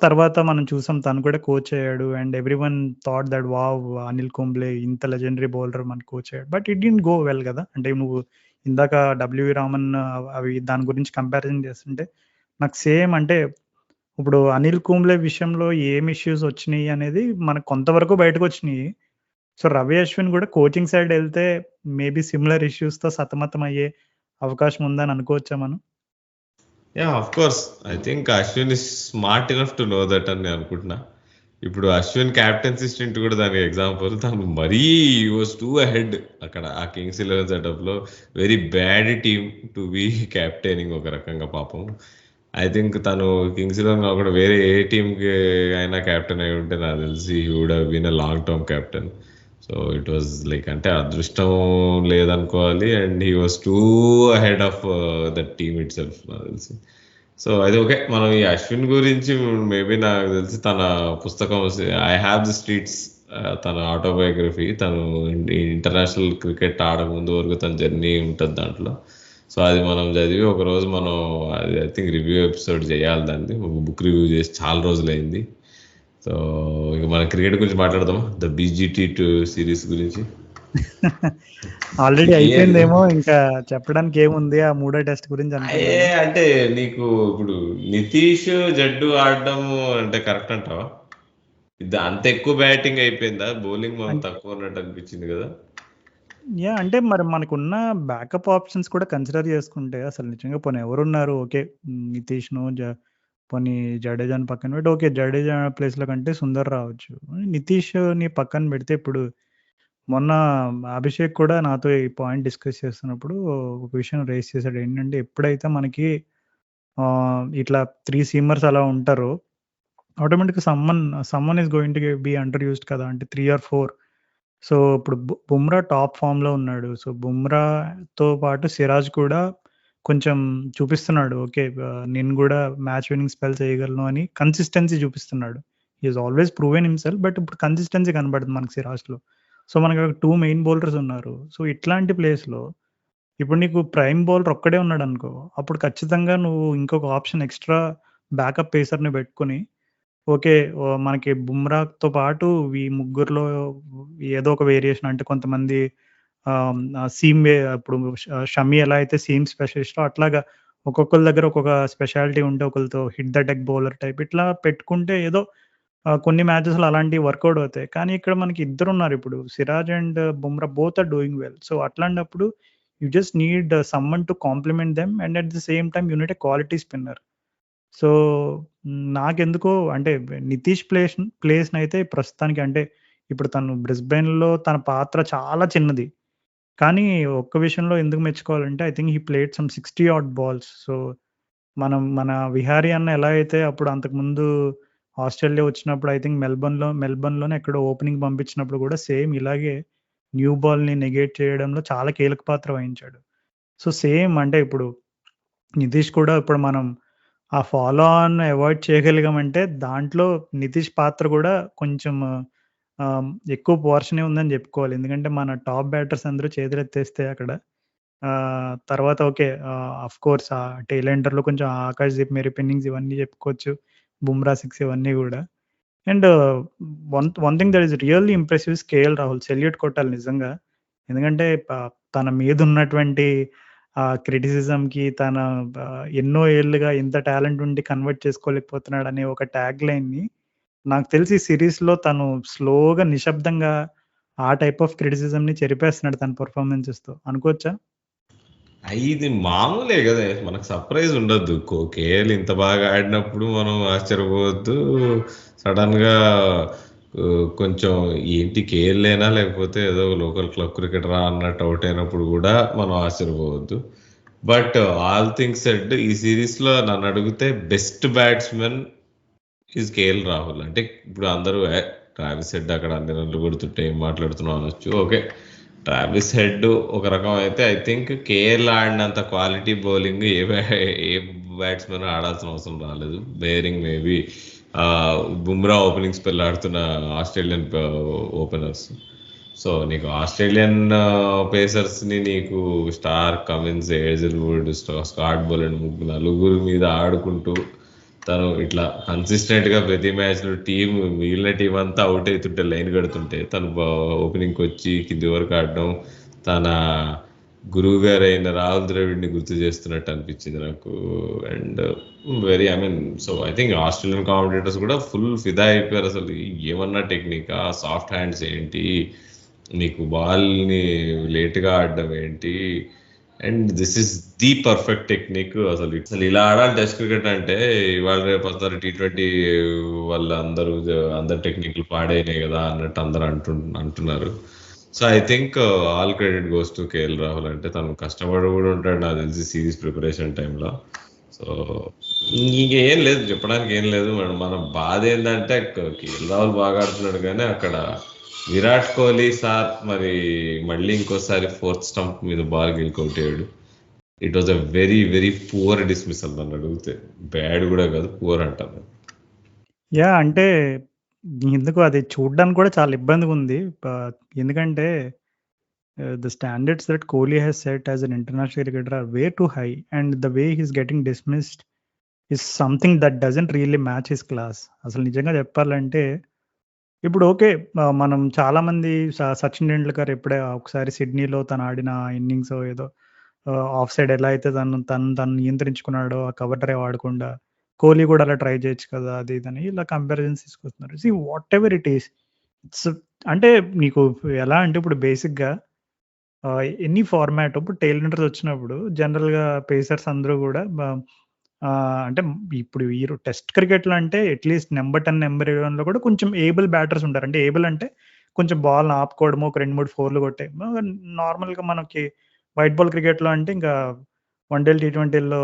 తర్వాత మనం చూసాం తను కూడా కోచ్ అయ్యాడు. And everyone thought that wow! Anil Kumble ఇంత లెజెండరీ బౌలర్ మనకు కోచ్ అయ్యాడు. But it didn't go well గదా! అంటే నువ్వు ఇందాక 'డబ్ల్యూవి రామన్' అవి దాని గురించి కంపారిజన్ చేస్తుంటే నాకు సేమ్ అంటే ఇప్పుడు అనిల్ కుంబ్లే విషయంలో ఏం ఇష్యూస్ వచ్చినియి అనేది మనకు కొంతవరకు బయటకొచ్చినియి. సో, రవి అశ్విన్ గూడా కోచింగ్ సైడ్ ఎళ్తే మేబీ సిమిలర్ ఇష్యూస్‌తో సతమతమయ్యే అవకాశం ఉందని అనుకోవచ్చా మనం? Yeah! Of course. I think Ashwin is smart enough to know that అని నేను అనుకుంటున్నా. ఇప్పుడు అశ్విన్ క్యాప్టెన్సీ స్టింట్ కూడా దానికి ఎగ్జాంపుల్. తను మరీ హి వాస్ టూ అహెడ్ అక్కడ ఆ కింగ్స్ 11 సెటప్‌లో. Very bad team to be captaining ఒక రకంగా పాపం. ఐ థింక్ తను కింగ్స్ 11 కాకుండా వేరే ఏ టీమ్‌కి అయినా క్యాప్టెన్ అయి ఉంటే నాకు తెలిసి he would have been a long term captain. So it was like అంటే అదృష్టం లేదనుకోవాలి. And he was too ahead of that team itself నాకు తెలిసి. సో అది ఓకే. మనం ఈ అశ్విన్ గురించి మేబీ నాకు తెలిసి తన పుస్తకం ఐ హ్యావ్ ది స్ట్రీట్స్ తన ఆటోబయోగ్రఫీ తను ఇంటర్నేషనల్ క్రికెట్ ఆడకముందు వరకు తన జర్నీ ఉంటుంది దాంట్లో. సో అది మనం చదివి ఒక రోజు మనం అది ఐ థింక్ రివ్యూ ఎపిసోడ్ చేయాలి దాన్ని. ఒక బుక్ రివ్యూ చేసి చాలా రోజులైంది. సో ఇక మనం క్రికెట్ గురించి మాట్లాడదాం. ద BGT2 సిరీస్ గురించి. ఆల్రెడీ ఏది అయిపోయిందేమో ఇంకా చెప్పడానికి ఏముంది ఆ మూడో టెస్ట్ గురించి అనుకున్నాను. అంటే నీకు ఇప్పుడు నితీష్ జడ్డు ఆడడం అంటే కరెక్ట్ అంటావా? ఇది అంత ఎక్కువ బ్యాటింగ్ అయిపోయిందా? బౌలింగ్ మనం అంటే తక్కువ ఉన్నట్టు అనిపించింది కదా. అంటే మరి మనకున్న బ్యాకప్ ఆప్షన్స్ కూడా కన్సిడర్ చేసుకుంటే అసలు నిజంగా పోనీ ఎవరున్నారు? ఓకే. నితీష్‌ను పోనీ జడేజాని పక్కన పెట్టి ఓకే. జడేజా ప్లేస్‌లో కంటే సుందర్ రావచ్చు. నితీష్‌ని పక్కన పెడితే ఇప్పుడు మొన్న అభిషేక్ కూడా నాతో ఈ పాయింట్ డిస్కస్ చేస్తున్నప్పుడు ఒక విషయం రైజ్ చేసాడు. ఏంటంటే ఎప్పుడైతే మనకి ఇట్లా 3 సీమర్స్ అలా ఉంటారో ఆటోమేటిక్‌గా someone is going to be under used కదా! అంటే 3 ఆర్ 4 సో, ఇప్పుడు బుమ్రా టాప్ ఫార్మ్‌లో ఉన్నాడు. సో, బుమ్రాతో పాటు సిరాజ్ కూడా కొంచెం చూపిస్తున్నాడు. ఓకే. నేను గూడా మ్యాచ్ విన్నింగ్ స్పెల్స్ చేయగలను అని కన్సిస్టెన్సీ చూపిస్తున్నాడు. He has always proven himself. But ఇప్పుడు కన్సిస్టెన్సీ కనపడుతుంది మనకు సిరాజ్‌లో. సో, మనకు 2 మెయిన్ బౌలర్స్ ఉన్నారు. సో, ఇట్లాంటి ప్లేస్‌లో ఇప్పుడు నీకు ప్రైమ్ బౌలర్ ఒక్కడే ఉన్నాడనుకో, అప్పుడు ఖచ్చితంగా నువ్వు ఇంకొక ఆప్షన్ ఎక్స్‌ట్రా బ్యాకప్ పేసర్‌ని పెట్టుకొని ఓకే. మనకి బుమ్రాతో పాటు ఈ ముగ్గురిలో ఏదో ఒక వేరియేషన్ అంటే కొంతమంది సీమ్ ఇప్పుడు షమి ఎలా అయితే సీమ్ స్పెషలిస్టో అట్లాగా ఒక్కొక్కళ్ళ దగ్గర ఒక్కొక్క స్పెషాలిటీ ఉంటే ఒకళ్ళతో hit the deck bowler type ఇట్లా పెట్టుకుంటే ఏదో కొన్ని మ్యాచెస్‌లో అలాంటివి వర్కౌట్ అవుతాయి. కానీ ఇక్కడ మనకి ఇద్దరున్నారు ఇప్పుడు. Siraj and Bumrah both are doing well. So, అట్లాంటప్పుడు you just need someone to complement them and at the same time you need a quality spinner. So, నాకెందుకో అంటే నితీష్ ప్లేస్‌నైతే ప్రస్తుతానికి అంటే ఇప్పుడు తను బ్రిస్బేన్‌లో తన పాత్ర చాలా చిన్నది. కానీ ఒక్క విషయంలో ఎందుకు మెచ్చుకోవాలంటే I think he played some 60 odd balls. So, మన విహారీ అన్న ఎలా అయితే అప్పుడు అంతకుముందు ఆస్ట్రేలియా వచ్చినప్పుడు ఐ థింక్ మెల్బర్న్‌లోనే ఎక్కడో ఓపెనింగ్ పంపించినప్పుడు కూడా సేమ్ ఇలాగే న్యూ బాల్‌ని నెగేట్ చేయడంలో చాలా కీలక పాత్ర వహించాడు. సో, సేమ్ అంటే ఇప్పుడు నితీష్ కూడా ఇప్పుడు మనం ఆ ఫాలో ఆన్ అవాయిడ్ చేయగలిగామంటే దాంట్లో నితీష్ పాత్ర కూడా కొంచెం ఎక్కువ పోర్షనే ఉందని జెప్పుకోవాలి. ఎందుకంటే మన టాప్ బ్యాటర్స్ అందరూ చేతులెత్తేస్తే అక్కడ తర్వాత ఓకే. ఆఫ్‌కోర్స్ ఆ టెయిల్ ఎండర్‌లో కొంచెం ఆకాశ్‌దీప్ మెరుపు ఇన్నింగ్స్ ఇవన్నీ చెప్పుకోవచ్చు. బుమ్రా 6 ఇవన్నీ గూడా. And one thing that is really impressive is KL Rahul. Salute కొట్టాలి నిజంగా. ఎందుకంటే తన మీదున్నటువంటి క్రిటిసిజంకి తన ఎన్నో ఏళ్లుగా ఇంత టాలెంట్ ఉండి కన్వర్ట్ చేసుకోలేకపోతున్నాడనే ఒక ట్యాగ్ లైన్‌ని నాకు తెలిసి ఈ సీరీస్‌లో తను స్లోగా నిశ్శబ్దంగా ఆ టైప్ ఆఫ్ క్రిటిసిజంని చెరిపేస్తున్నాడు తన పెర్ఫార్మన్సెస్‌తో అనుకోవచ్చా? ఇది మామూలే కదా. మనకు సర్ప్రైజ్ ఉండొద్దు. కేఎల్ ఇంత బాగా ఆడినప్పుడు మనం ఆశ్చర్యపోవద్దు. సడన్ గా కొంచెం ఏంటి కేఎల్లేనా లేకపోతే ఏదో లోకల్ క్లబ్ క్రికెటరా అన్నట్టు అవుట్ అయినప్పుడు కూడా మనం ఆశ్చర్యపోవద్దు. బట్ ఆల్ థింగ్స్ సెడ్, ఈ సిరీస్ లో నన్ను అడిగితే best batsmen is KL Rahul. అంటే ఇప్పుడు అందరూ ట్రావిస్ హెడ్ అక్కడ అన్ని రన్లు కొడుతుంటే ఏం మాట్లాడుతున్నావు అనొచ్చు. ఓకే, ట్రావిస్ హెడ్ ఒక రకం అయితే, ఐ థింక్ కేఎల్ ఆడినంత క్వాలిటీ బౌలింగ్ ఏ బ్యాట్స్మెన్ ఆడాల్సిన అవసరం రాలేదు. Barring maybe Bumrah opening spell ఆడుతున్న ఆస్ట్రేలియన్ ఓపెనర్స్. సో నీకు ఆస్ట్రేలియన్ పేసర్స్ ని నీకు Starc, Cummins, Hazlewood, Scott Boland నలుగురి మీద ఆడుకుంటూ తను ఇట్లా కన్సిస్టెంట్ గా ప్రతి మ్యాచ్ లో మిగిలిన టీం అంతా అవుట్ అవుతుంటే, లైన్ కడుతుంటే తను ఓపెనింగ్ వచ్చి కింది వరకు ఆడడం తన గురువు గారు అయిన రాహుల్ ద్రవిడ్ని గుర్తు చేస్తున్నట్టు అనిపించింది నాకు. And very, I mean, so I think Australian commentators కూడా ఫుల్ ఫిదా అయిపోయారు. అసలు ఏమన్నా టెక్నికా, సాఫ్ట్ హ్యాండ్స్ ఏంటి, నీకు బాల్ని లేట్గా ఆడడం ఏంటి, and this is the perfect technique. అసలు ఇలా ఆడాలి టెస్ట్ క్రికెట్ అంటే. ఇవాళ రేపు అందరు T20 వాళ్ళ అందరు టెక్నిక్లు పాడైనాయి కదా అన్నట్టు అందరు అంటున్నారు. So I think all credit goes to KL Rahul. అంటే తను కష్టపడి కూడా ఉంటాడు నాకు తెలిసి సిరీస్ ప్రిపరేషన్ టైంలో. సో ఇంకేం లేదు చెప్పడానికి, ఏం లేదు. మన బాధ ఏంటంటే కేఎల్ రాహుల్ బాగా ఆడుతున్నాడు కానీ అక్కడ విరాట్ కోహ్లీ సార్ మరి మళ్ళీ ఇంకోసారి ఫోర్త్ స్టంప్ మీద బాల్ గెలుకొట్టాడు. It was a very very poor dismissal. నన్ను అడిగితే బ్యాడ్ కూడా కాదు, పూర్ అంటాను. యా అంటే ఎందుకు అది చూడడానికి కూడా చాలా ఇబ్బందిగా ఉంది. ఎందుకంటే the standards that Kohli has set as an international cricketer are way too high, and the way he's getting dismissed is something that doesn't really match his class. అసలు నిజంగా చెప్పాలంటే ఇప్పుడు ఓకే, మనం చాలా మంది సచిన్ టెండూల్కర్ ఎప్పుడే ఒకసారి సిడ్నీలో తను ఆడిన ఇన్నింగ్స్ ఏదో ఆఫ్ సైడ్ ఎలా అయితే తను నియంత్రించుకున్నాడో ఆ కవర్ డ్రైవ్ ఆడకుండా, కోహ్లీ కూడా అలా ట్రై చేయొచ్చు కదా అది ఇదని ఇలా కంపారిజన్స్ తీసుకొస్తున్నారు. See what ever it is, it's అంటే నీకు ఎలా అంటే ఇప్పుడు బేసిక్గా ఎనీ ఫార్మాట్ ఇప్పుడు టెయిల్ రన్నర్స్ వచ్చినప్పుడు జనరల్‌గా పేసర్స్ అందరూ గూడా అంటే ఇప్పుడు ఈ టెస్ట్ క్రికెట్‌లో అంటే అట్‌లీస్ట్ నంబర్ 10, నంబర్ 11లో కూడా కొంచెం ఏబుల్ బ్యాటర్స్ ఉంటారు. అంటే ఏబుల్ అంటే కొంచెం బాల్‌ని ఆపుకోవడము, ఒక 2, 3 ఫోర్‌లు కొట్టే నార్మల్‌గా మనకి వైట్ బాల్ క్రికెట్‌లో అంటే ఇంకా వన్‌డేలు, టీ20ల్లో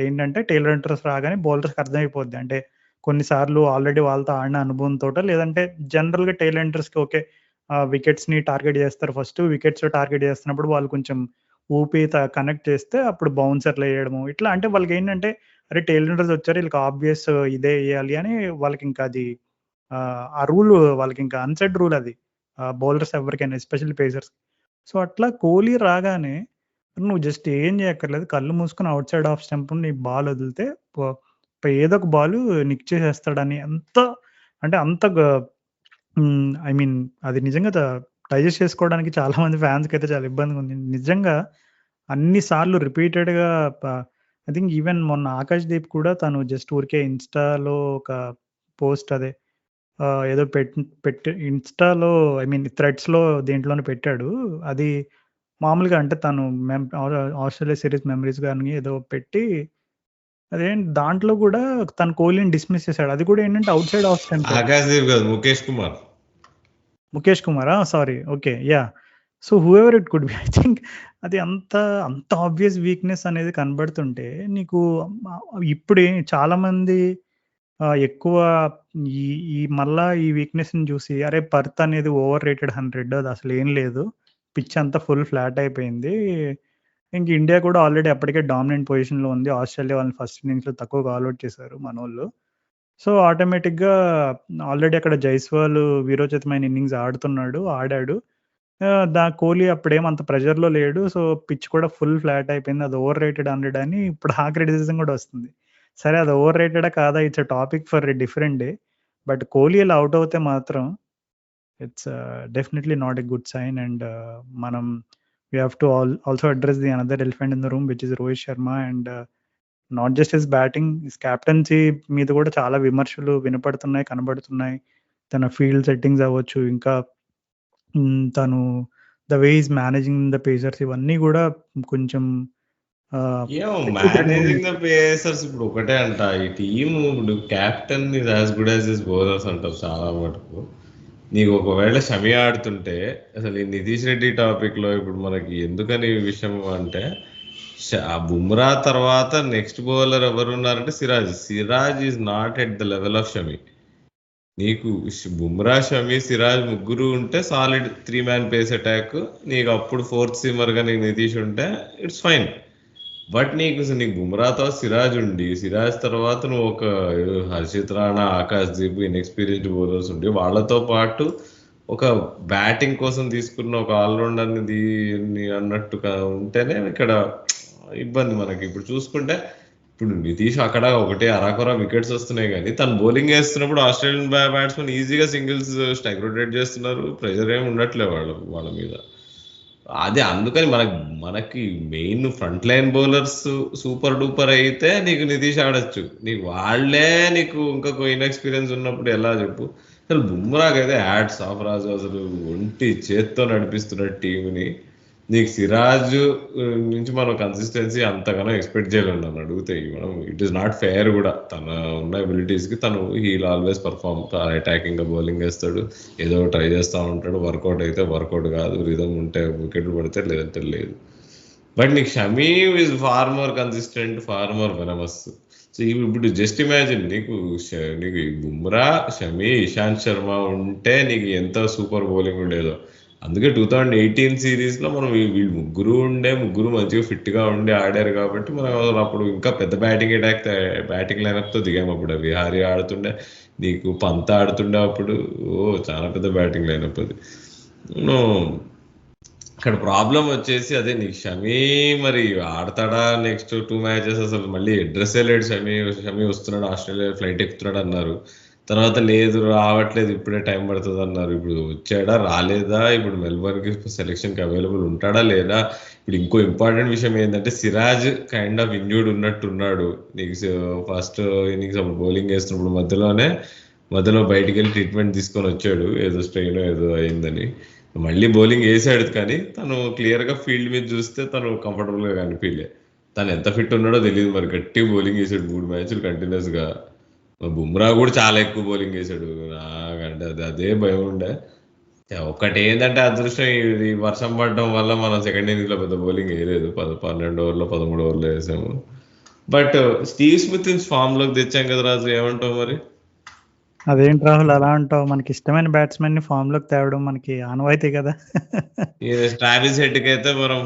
ఏంటంటే టెయిల్ రన్నర్స్ రాగానే బౌలర్స్‌కి అర్థమైపోద్ది. అంటే కొన్నిసార్లు ఆల్రెడీ వాళ్ళతో ఆడిన అనుభవంతోటో లేదంటే జనరల్‌గా టెయిల్ రన్నర్స్‌కి ఓకే, వికెట్స్‌ని టార్గెట్ చేస్తారు ఫస్ట్. వికెట్స్ టార్గెట్ చేస్తున్నప్పుడు వాళ్ళు కొంచెం ఊపి కనెక్ట్ చేస్తే అప్పుడు బౌన్సర్‌లు ఎయడము. ఇట్లా అంటే వాళ్ళకేంటంటే అరే! టెయిల్ రన్నర్స్ వచ్చారు వీళ్ళకి ఆబ్వియస్ ఇదే ఎయ్యాలి అని వాళ్ళకింకా అది ఆ రూల్ వాళ్ళకింకా అన్‌సెడ్ రూల్ అది. బౌలర్స్ ఎవరికైనా ఎస్పెషల్లీ పేసర్స్. సో, అట్లా కోహ్లీ రాగానే నువ్వు జస్ట్ ఏం చేయక్కర్లేదు. కళ్ళు మూసుకొని ఔట్ సైడ్ ఆఫ్ స్టంప్ నీ బాల్ వదిలితే ప ఏదో ఒక బాలు నిక్ చేసేస్తాడని అంటే అంత ఐ మీన్ అది నిజంగా డైజెస్ట్ చేసుకోవడానికి చాలా మంది ఫ్యాన్స్‌కైతే చాలా ఇబ్బందిగా ఉంది. నిజంగా అన్ని సార్లు రిపీటెడ్‌గా ప ఐ థింక్ ఈవెన్ మొన్న 'ఆకాష్‌దీప్' కూడా తను జస్ట్ ఊరికే ఇన్‌స్టాలో ఒక పోస్ట్ అదే ఏదో పెట్టి ఇన్‌స్టాలో ఐ మీన్ థ్రెడ్స్‌లో దేంట్లోనో పెట్టాడు. అది మామూలుగా అంటే తను ఆస్ట్రేలియా సీరీస్ మెమరీస్ గాని ఏదో పెట్టి దాంట్లో కూడా తను కోహ్లీని డిస్మిస్ చేసాడు. అది కూడా ఏంటంటే out side off stump. Akash Deep కాదు, ముఖేష్ కుమార్. ముఖేష్ కుమారా? Sorry. Okay. Yeah! So whoever it could be. I think అది అంత ఆబ్వియస్ వీక్‌నెస్ అనేది కనబడుతుంటే నీకు ఇప్పుడే చాలామంది ఎక్కువ ఈ ఈ మళ్ళా ఈ వీక్‌నెస్‌ని చూసి అరే! పర్త్ అనేది ఓవర్ రేటెడ్ 100 అది అసలేం లేదు. పిచ్ అంతా ఫుల్ ఫ్లాట్ అయిపోయింది. ఇంక ఇండియా కూడా ఆల్రెడీ అప్పటికే డామినెంట్ పొజిషన్‌లో ఉంది. ఆస్ట్రేలియా వాళ్ళని ఫస్ట్ ఇన్నింగ్స్‌లో తక్కువగా ఆల్ ఔట్ చేశారు మనోళ్ళు. సో, ఆటోమేటిక్‌గా ఆల్రెడీ అక్కడ జైస్వాల్ వీరోచితమైన ఇన్నింగ్స్ ఆడాడు. కోహ్లీ అప్పుడేం అంత ప్రెషర్‌లో లేడు. సో, పిచ్ కూడా ఫుల్ ఫ్లాట్ అయిపోయింది. అది ఓవర్ రేటెడ్ 100 అని ఇప్పుడు ఆ క్రిటిసిజం కూడా వస్తుంది. సరే అది ఓవర్ రేటెడా కాదా it's a topic for a different day. But Kohli ఇలా ఔట్ అవుతే మాత్రం it's definitely not a good sign. And మనం we have to also address the another elephant in the room which is Rohit Sharma. And not just his batting, his captaincy మీద కూడా చాలా విమర్శలు వినపడుతున్నాయి, కనబడుతున్నాయి. తన ఫీల్డ్ సెట్టింగ్స్ అవ్వచ్చు, ఇంకా తను the way is managing the pacers ఇవన్నీ కూడా కొంచెం ఏమో మేనేజింగ్ ద పేసర్స్ ఇప్పుడు ఒకటే అంట. ఈ టీమ్ ఇప్పుడు captain is as good as his bowlers అంటారు చాలా మటుకు. నీకు ఒకవేళ షమి ఆడుతుంటే అసలు ఈ నితీష్ రెడ్డి టాపిక్ లో ఇప్పుడు మనకి ఎందుకని ఈ విషయం అంటే, ఆ బుమ్రా తర్వాత నెక్స్ట్ బౌలర్ ఎవరు ఉన్నారంటే Siraj is not at the level of Shami. నీకు బుమ్రా, షమి, సిరాజ్ ముగ్గురు ఉంటే సాలిడ్ 3-man పేస్ అటాక్. నీకు అప్పుడు ఫోర్త్ సీమర్ గా నీకు నితీష్ ఉంటే ఇట్స్ ఫైన్. బట్ నీకు బుమ్రాతో సిరాజ్ ఉండి, సిరాజ్ తర్వాత నువ్వు ఒక హర్షిత్ రాణా, ఆకాష్ దీప్, ఇన్ఎక్స్పీరియన్స్డ్ బౌలర్స్ ఉండి, వాళ్ళతో పాటు ఒక బ్యాటింగ్ కోసం తీసుకున్న ఒక ఆల్రౌండర్ అన్నట్టుగా ఉంటేనే ఇక్కడ ఇబ్బంది మనకి. ఇప్పుడు చూసుకుంటే ఇప్పుడు నితీష్ అక్కడ ఒకటే అరాకొరా వికెట్స్ వస్తున్నాయి, కానీ తను బౌలింగ్ వేస్తున్నప్పుడు ఆస్ట్రేలియన్ బ్యాట్స్మెన్ ఈజీగా సింగిల్స్ స్ట్రైక్ రొటేట్ చేస్తున్నారు. ప్రెషర్ ఏమి ఉండట్లే వాళ్ళ మీద. అదే అందుకని మనకి main front line bowlers super duper అయితే నీకు నితీష్ ఆడొచ్చు. నీకు వాళ్ళే నీకు ఇంకొక ఇన్ఎక్స్పీరియన్స్ ఉన్నప్పుడు ఎలా చెప్పు. అసలు బుమ్రాకైతే యాడ్స్ ఆఫ్ రాజు, అసలు ఒంటి చేత్తో నడిపిస్తున్న టీంని. నీకు సిరాజ్ నుంచి మనం కన్సిస్టెన్సీ అంతగానో ఎక్స్పెక్ట్ చేయలేము నన్ను అడిగితే. మనం ఇట్ ఈస్ నాట్ ఫెయిర్ కూడా. తన ఉన్న అబిలిటీస్కి తను హీల్ ఆల్వేస్ పర్ఫార్మ్. అటాకింగ్గా బౌలింగ్ వేస్తాడు, ఏదో ట్రై చేస్తూ ఉంటాడు. వర్కౌట్ అయితే వర్కౌట్ కాదు, రిధమ్ ఉంటే వికెట్లు పడితే లేదంటే లేదు. బట్ నీకు Shami is far more consistent, far more venomous. So ఇప్పుడు జస్ట్ ఇమాజిన్ నీకు బుమ్రా, షమీ, ఇషాంత్ శర్మ ఉంటే నీకు ఎంత సూపర్ బౌలింగ్ ఉండేదో. అందుకే 2018 సిరీస్లో మనం వీళ్ళు ముగ్గురు మంచిగా ఫిట్గా ఉండి ఆడారు కాబట్టి మనం అప్పుడు ఇంకా పెద్ద బ్యాటింగ్ లైనప్తో దిగాము. అప్పుడు విహారీ ఆడుతుండే, నీకు పంత ఆడుతుండే అప్పుడు. చాలా పెద్ద బ్యాటింగ్ లైనప్ అది. ఇక్కడ ప్రాబ్లం వచ్చేసి అదే, నీకు షమీ మరి ఆడతాడా నెక్స్ట్ 2 మ్యాచెస్? అసలు మళ్ళీ అడ్రస్సే లేడు. షమీ వస్తున్నాడు, ఆస్ట్రేలియా ఫ్లైట్ ఎక్కుతున్నాడు అన్నారు. తర్వాత లేదు, రావట్లేదు, ఇప్పుడే టైం పడుతుంది అన్నారు. ఇప్పుడు వచ్చాడా, రాలేదా? ఇప్పుడు మెల్బర్న్కి సెలెక్షన్కి అవైలబుల్ ఉంటాడా లేదా? ఇప్పుడు ఇంకో ఇంపార్టెంట్ విషయం ఏంటంటే సిరాజ్ కైండ్ ఆఫ్ ఇంజ్యూర్డ్ ఉన్నట్టున్నాడు. నీకు ఫస్ట్ ఇన్నింగ్స్ అప్పుడు బౌలింగ్ వేస్తున్నప్పుడు మధ్యలో బయటికి వెళ్ళి ట్రీట్మెంట్ తీసుకొని వచ్చాడు, ఏదో స్ట్రెయిన్ ఏదో అయిందని. మళ్ళీ బౌలింగ్ వేసాడు, కానీ తను క్లియర్గా ఫీల్డ్ మీద చూస్తే తను కంఫర్టబుల్గా కనిపించలే. తను ఎంత ఫిట్ ఉన్నాడో తెలియదు. మరి గట్టి బౌలింగ్ వేసాడు 3 మ్యాచ్లు కంటిన్యూస్గా. బుమ్రా కూడా చాలా ఎక్కువ బౌలింగ్ వేసాడు. నాకంటే అదే భయం ఉండే. ఒకటి ఏంటంటే అదృష్టం, ఈ వర్షం పడడం వల్ల మనం సెకండ్ ఇన్నింగ్స్లో పెద్ద బౌలింగ్ వేయలేదు. 12 ఓవర్లో 13 ఓవర్లో వేసాము. బట్ స్టీవ్ స్మిత్ ఫామ్లోకి తెచ్చాం కదా రాజు, ఏమంటావు మరి? అదేంటి రాహుల్ అలా అంటావు? మనకి ఇష్టమైన బ్యాట్స్మెన్ ని ఫామ్ లోకి తేవడం మనకి ఆనవాయితీ కదా. ట్రావిస్ హెడ్కి అయితే మనం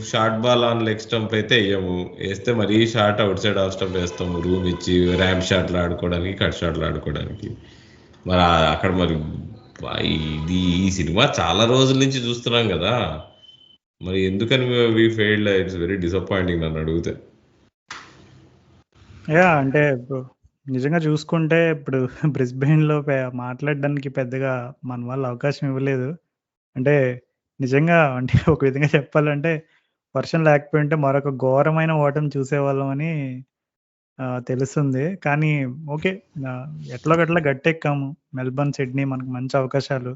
short ball on leg stump అయితే వేయము. వేస్తే మరీ short out side off stump వేస్తాము, రూమ్ ఇచ్చి ర్యాంప్ షాట్లు ఆడుకోవడానికి, కట్ షాట్లు ఆడుకోవడానికి. మరి అక్కడ మరి ఈ సినిమా చాలా రోజుల నుంచి చూస్తున్నాం కదా, మరి ఎందుకని వి ఫెయిల్డ్? ఇట్స్ వెరీ డిసప్పాయింటింగ్ నన్ను అడిగితే. అంటే నిజంగా చూసుకుంటే ఇప్పుడు బ్రిస్బెయిన్లో మాట్లాడడానికి పెద్దగా మన వాళ్ళు అవకాశం ఇవ్వలేదు. అంటే నిజంగా అంటే ఒక విధంగా చెప్పాలంటే వర్షం లేకపోయింటే మరొక ఘోరమైన ఓటమి చూసేవాళ్ళం అని తెలుస్తుంది. కానీ ఓకే, ఎట్లాగట్లా గట్టెక్కాము. మెల్బర్న్, సిడ్నీ మనకు మంచి అవకాశాలు.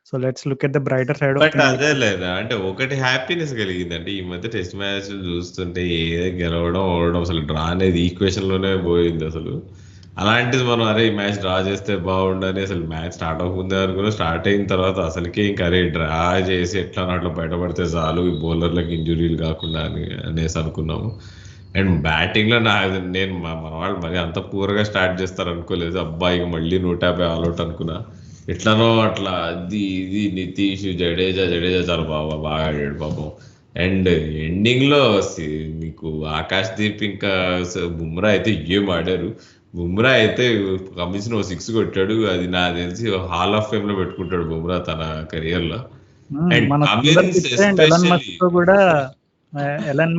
So let's look at the brighter side. But అదే లేదా అంటే ఒకటి హ్యాపీనెస్ కలిగిందంటే ఈ మధ్య టెస్ట్ మ్యాచ్ చూస్తుంటే ఏ గెలవడం ఓడడం అసలు డ్రా అనేది ఈక్వేషన్ లోనే పోయింది అసలు. అలాంటిది మనం అరే ఈ మ్యాచ్ డ్రా చేస్తే బాగుండని అసలు మ్యాచ్ స్టార్ట్ అవ్వకుందే అనుకున్నా. స్టార్ట్ అయిన తర్వాత అసలుకే ఇంకా అరే డ్రా చేసి ఎట్లా అట్లా బయటపడితే చాలు, ఈ బౌలర్లకు ఇంజురీలు కాకుండా అనేసి అనుకున్నాము. అండ్ బ్యాటింగ్లో నేను మన వాళ్ళు మరి అంత పూర్గా స్టార్ట్ చేస్తారు అనుకోలేదు. అబ్బాయి మళ్ళీ 150 ఆల్అౌట్ అనుకున్నా. ఎట్లనో అట్లా ఇది నితీష్, జడేజా చాలా బాగా ఆడాడు పాపం. అండ్ ఎండింగ్లో నీకు ఆకాష్ దీప్ ఇంకా బుమ్రా అయితే ఏం ఆడారు. బుమ్రా అయితే కమిషన్ 6 కొట్టాడు. అది నాకు తెలిసి హాల్ ఆఫ్ ఫేమ్ లో పెట్టుకుంటాడు బుమ్రా తన కెరియర్ లో. కూడా ఎలన్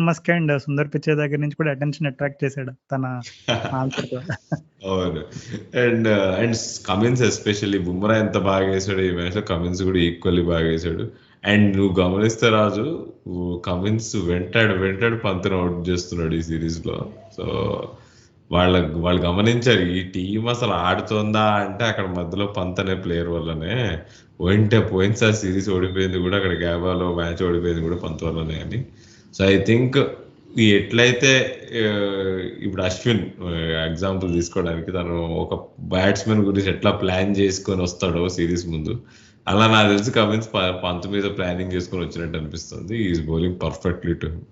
మస్క్ అండ్ సుందర్ పిచ్చే దగ్గర నుంచి కూడా అటెన్షన్ అట్రాక్ట్ చేశాడు తన ఆన్సర్ తో. అవును. అండ్ కమిన్స్ ఎస్పెషల్లీ బుమ్రా ఎంత బాగా వేసాడు ఈ మ్యాచ్ లో, కమిన్స్ కూడా ఈక్వల్లీ బాగా వేసాడు. అండ్ నువ్వు గమనిస్తే రాజు, కమిన్స్ వెంటాడు పంతను అవుట్ చేస్తున్నాడు ఈ సిరీస్ లో. సో వాళ్ళు గమనించారు ఈ టీం అసలు ఆడుతుందా అంటే అక్కడ మధ్యలో పంత్ అనే ప్లేయర్ వల్లనే. పోయినసారి సిరీస్ ఓడిపోయింది కూడా అక్కడ గ్యాబాలో మ్యాచ్ ఓడిపోయింది కూడా పంత్ వల్లనే అని. సో ఐ థింక్ ఎట్లయితే ఇప్పుడు అశ్విన్ ఎగ్జాంపుల్ తీసుకోవడానికి, తను ఒక బ్యాట్స్మెన్ గురించి ఎట్లా ప్లాన్ చేసుకొని వస్తాడో సిరీస్ ముందు, అలా నాకు తెలిసి కమిన్స్ పంత్ మీద ప్లానింగ్ చేసుకొని వచ్చినట్టు అనిపిస్తుంది. Is bowling perfectly to him.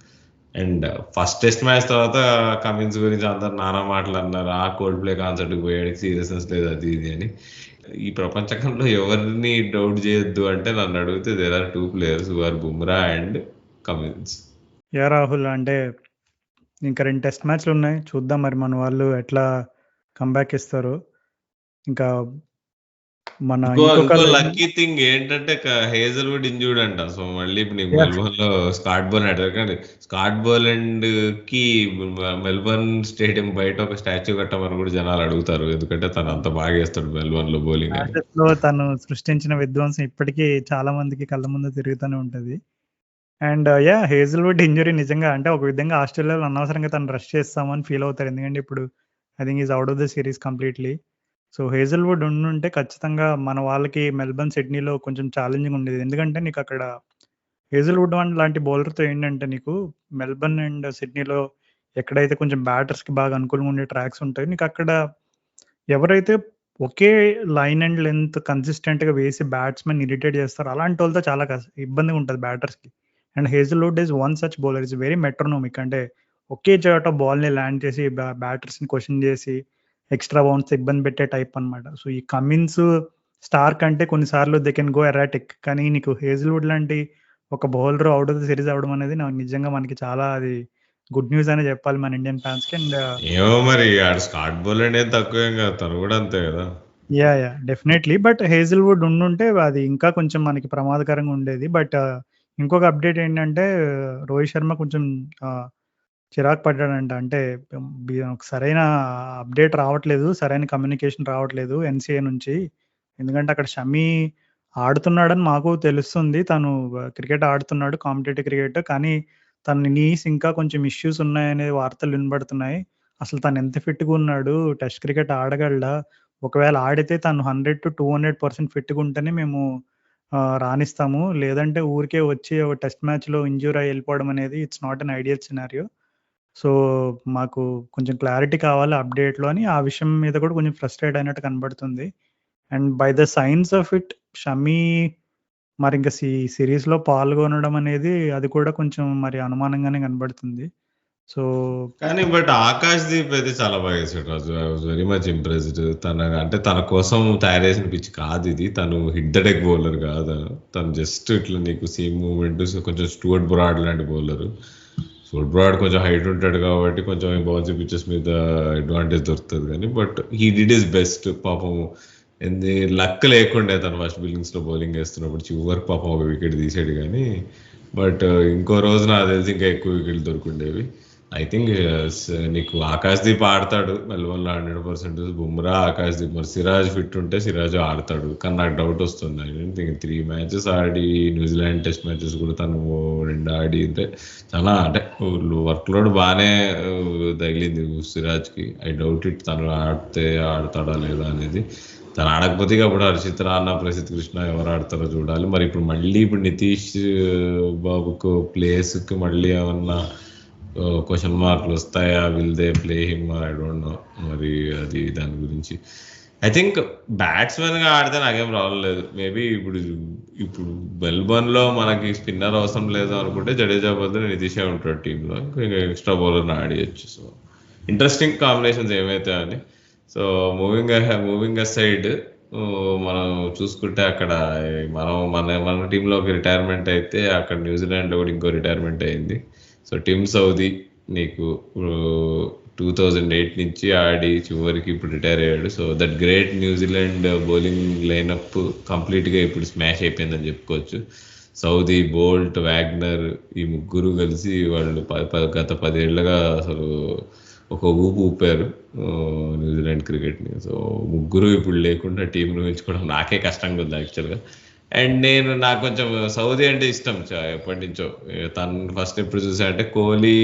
And first test match తర్వాత కమిన్స్ గురించి అందరు నానా మాటలు అన్నారు, ఆ కోల్డ్ ప్లే కాన్సర్ట్కి పోయాడు, సీరియస్నెస్ లేదు అది ఇది అని. ఈ ప్రపంచకంలో ఎవరిని డౌట్ చేయొద్దు అంటే నన్ను అడిగితే there are 2 players who are Bumrah and Cummins. Yeah Rahul, అంటే ఇంకా 2 టెస్ట్ మ్యాచ్లు ఉన్నాయి, చూద్దాం మరి మన వాళ్ళు ఎట్లా కంబ్యాక్ ఇస్తారు. ఇంకా మన ఇంకో లక్కీ థింగ్ ఏంటంటే హేజల్వుడ్ ఇంజూర్డ్ అంట. సో మళ్ళీ ఇప్పుడు నీకు మెల్బోర్న్ లో స్కాట్ బోలాండ్ కానీ స్కాట్ బోలాండ్ కి మెల్బోర్న్ స్టేడియం బయట ఒక స్టాచ్యూ కట్టమని కూడా జనాలు అడుగుతారు, ఎందుకంటే తను అంత బాగా వేస్తాడు మెల్బోర్న్ లో బౌలింగ్ అని. లో తను సృష్టించిన విధ్వంసం ఇప్పటికీ చాలా మందికి కళ్ళ ముందు తిరుగుతూనే ఉంటది. అండ్ యా హేజల్వుడ్ ఇంజురీ నిజంగా అంటే ఒక విధంగా ఆస్ట్రేలియాలో అనవసరంగా తను రష్ చేస్తామని ఫీల్ అవుతారు, ఎందుకంటే ఇప్పుడు I think is out of the series completely. So Hazlewood ఉండుంటే ఖచ్చితంగా మన వాళ్ళకి మెల్బర్న్ సిడ్నీలో కొంచెం ఛాలెంజింగ్ ఉండేది, ఎందుకంటే నీకు అక్కడ హేజల్వుడ్ వన్ లాంటి బౌలర్తో ఏంటంటే నీకు మెల్బర్న్ అండ్ సిడ్నీలో ఎక్కడైతే కొంచెం బ్యాటర్స్కి బాగా అనుకూలంగా ఉండే ట్రాక్స్ ఉంటాయి, నీకు అక్కడ ఎవరైతే ఒకే లైన్ అండ్ లెంత్ కన్సిస్టెంట్గా వేసి బ్యాట్స్మెన్ ఇరిటేట్ చేస్తారు అలాంటి వాళ్ళతో చాలా ఇబ్బందిగా ఉంటుంది బ్యాటర్స్కి. And Hazlewood is one such bowler, is very metronomic, అంటే ఒకే చోట బాల్ని ల్యాండ్ చేసి బ్యాటర్స్ని క్వశ్చన్ చేసి ఎక్స్ట్రా బౌన్స్ ఇబ్బంది పెట్టే టైప్ అనమాట. సో ఈ కమిన్స్ స్టార్క్ అంటే కొన్నిసార్లు దే కెన్ గో ఎరాటిక్, కానీ నీకు హేజల్వుడ్ లాంటి ఒక bowler out of the series అవడం అనేది నాకు నిజంగా మనకి చాలా అది గుడ్ న్యూస్ అనే చెప్పాలి మన ఇండియన్ ఫ్యాన్స్ కి. అండ్ ఏమో మరి ఆడు స్కాట్ బోలాండ్ ఏం తక్కువేం కాదు, తను కూడా అంతే కదా. యా డెఫినెట్లీ, బట్ హేజల్వుడ్ ఉండుంటే అది ఇంకా కొంచెం మనకి ప్రమాదకరంగా ఉండేది. బట్ ఇంకొక అప్డేట్ ఏంటంటే రోహిత్ శర్మ కొంచెం చిరాకు పడ్డాడంట, అంటే సరైన అప్డేట్ రావట్లేదు, సరైన కమ్యూనికేషన్ రావట్లేదు ఎన్సీఏ నుంచి, ఎందుకంటే అక్కడ షమీ ఆడుతున్నాడని మాకు తెలుస్తుంది, తను క్రికెట్ ఆడుతున్నాడు కాంపిటేటివ్ క్రికెట్, కానీ తన నీస్ ఇంకా కొంచెం ఇష్యూస్ ఉన్నాయనే వార్తలు వినబడుతున్నాయి. అసలు తను ఎంత ఫిట్గా ఉన్నాడు, టెస్ట్ క్రికెట్ ఆడగలడా, ఒకవేళ ఆడితే తను 100 to 200% ఫిట్గా ఉంటేనే మేము రాణిస్తాము, లేదంటే ఊరికే వచ్చి ఒక టెస్ట్ మ్యాచ్లో ఇంజ్యూర్ అయ్యి వెళ్ళిపోవడం అనేది it's not an ideal scenario. So మాకు కొంచెం క్లారిటీ కావాలి అప్డేట్లో అని, ఆ విషయం మీద కూడా కొంచెం ఫ్రస్ట్రేట్ అయినట్టు కనబడుతుంది. And by the science of it Shami మరి ఇంకా సిరీస్లో పాల్గొనడం అనేది అది కూడా కొంచెం మరి అనుమానంగానే కనబడుతుంది. సో కానీ బట్ ఆకాష్ దీప్ అయితే చాలా బాగా వేసాడు Raju, I was very much impressed. అంటే తన కోసం తయారు చేసిన పిచ్ కాదు ఇది, తను హిట్ ద డెక్ బౌలర్ కాదు, తను జస్ట్ ఇట్లా నీకు సీమ్ మూవ్మెంట్ కొంచెం స్టూవర్ట్ బ్రాడ్ లాంటి బౌలర్. స్టూవర్ట్ బ్రాడ్ కొంచెం హైట్ ఉంటాడు కాబట్టి కొంచెం బౌన్సీ పిచెస్ మీద అడ్వాంటేజ్ దొరుకుతుంది, కానీ but he did his best. పాపం లక్ లేకుండే తను ఫస్ట్ బిల్లింగ్స్ లో బౌలింగ్ వేస్తున్నప్పుడు చివరికి పాపం ఒక వికెట్ తీసాడు, కానీ బట్ ఇంకో రోజు నాకు తెలిసి ఇంకా ఎక్కువ వికెట్లు దొరుకుండేవి. ఐ థింక్ నీకు ఆకాష్ దీప్ ఆడతాడు మెల్బోర్న్లో 100%. బుమ్రా, ఆకాష్ దీప్, మరి సిరాజ్ ఫిట్ ఉంటే సిరాజ్ ఆడతాడు, కానీ నాకు డౌట్ వస్తుంది. I think 3 matches Audi New Zealand test matches కూడా తను 2 ఆడి అంటే చాలా అంటే వర్క్ లోడ్ బాగానే తగిలింది సిరాజ్కి. ఐ డౌట్ ఇట్ తను ఆడతాడా లేదా అనేది. తను ఆడకపోతే అప్పుడు హర్షిత్ రానా, ప్రసిద్ధ్ కృష్ణ ఎవరు ఆడతారో చూడాలి. మరి ఇప్పుడు మళ్ళీ నితీష్ బాబుకు ప్లేస్కి మళ్ళీ ఏమన్నా క్వశ్చన్ మార్కులు వస్తాయా, will they play him, I don't know. మరి అది దాని గురించి ఐ థింక్ బ్యాట్స్మెన్ గా ఆడితే నాకేం ప్రాబ్లం లేదు. మేబీ ఇప్పుడు మెల్బోర్న్ లో మనకి స్పిన్నర్ అవసరం లేదు అనుకుంటే జడేజా బదులు నితీషే ఉంటాడు టీంలో, ఇంకా ఎక్స్ట్రా బౌలర్ని ఆడియచ్చు. సో ఇంట్రెస్టింగ్ కాంబినేషన్స్ ఏమైతే అని. సో మూవింగ్ సైడ్ మనం చూసుకుంటే అక్కడ మన టీంలో ఒక రిటైర్మెంట్ అయితే అక్కడ న్యూజిలాండ్లో కూడా ఇంకో రిటైర్మెంట్ అయింది. సో టిమ్ సౌదీ నీకు 2008 నుంచి ఆడి చివరికి ఇప్పుడు రిటైర్ అయ్యాడు. So that great New Zealand bowling lineup కంప్లీట్గా ఇప్పుడు స్మాష్ అయిపోయిందని చెప్పుకోవచ్చు. సౌదీ, బోల్ట్, వాగ్నర్ ఈ ముగ్గురు కలిసి వాళ్ళు గత 10 ఏళ్ళగా అసలు ఒక ఊపారు న్యూజిలాండ్ క్రికెట్ని. సో ముగ్గురు ఇప్పుడు లేకుండా టీం ఊహించుకోవడం నాకే కష్టంగా ఉంది యాక్చువల్గా. అండ్ నాకు కొంచెం సౌదీ అంటే ఇష్టం ఎప్పటి నుంచో. తను ఫస్ట్ ఎప్పుడు చూసా అంటే కోహ్లీ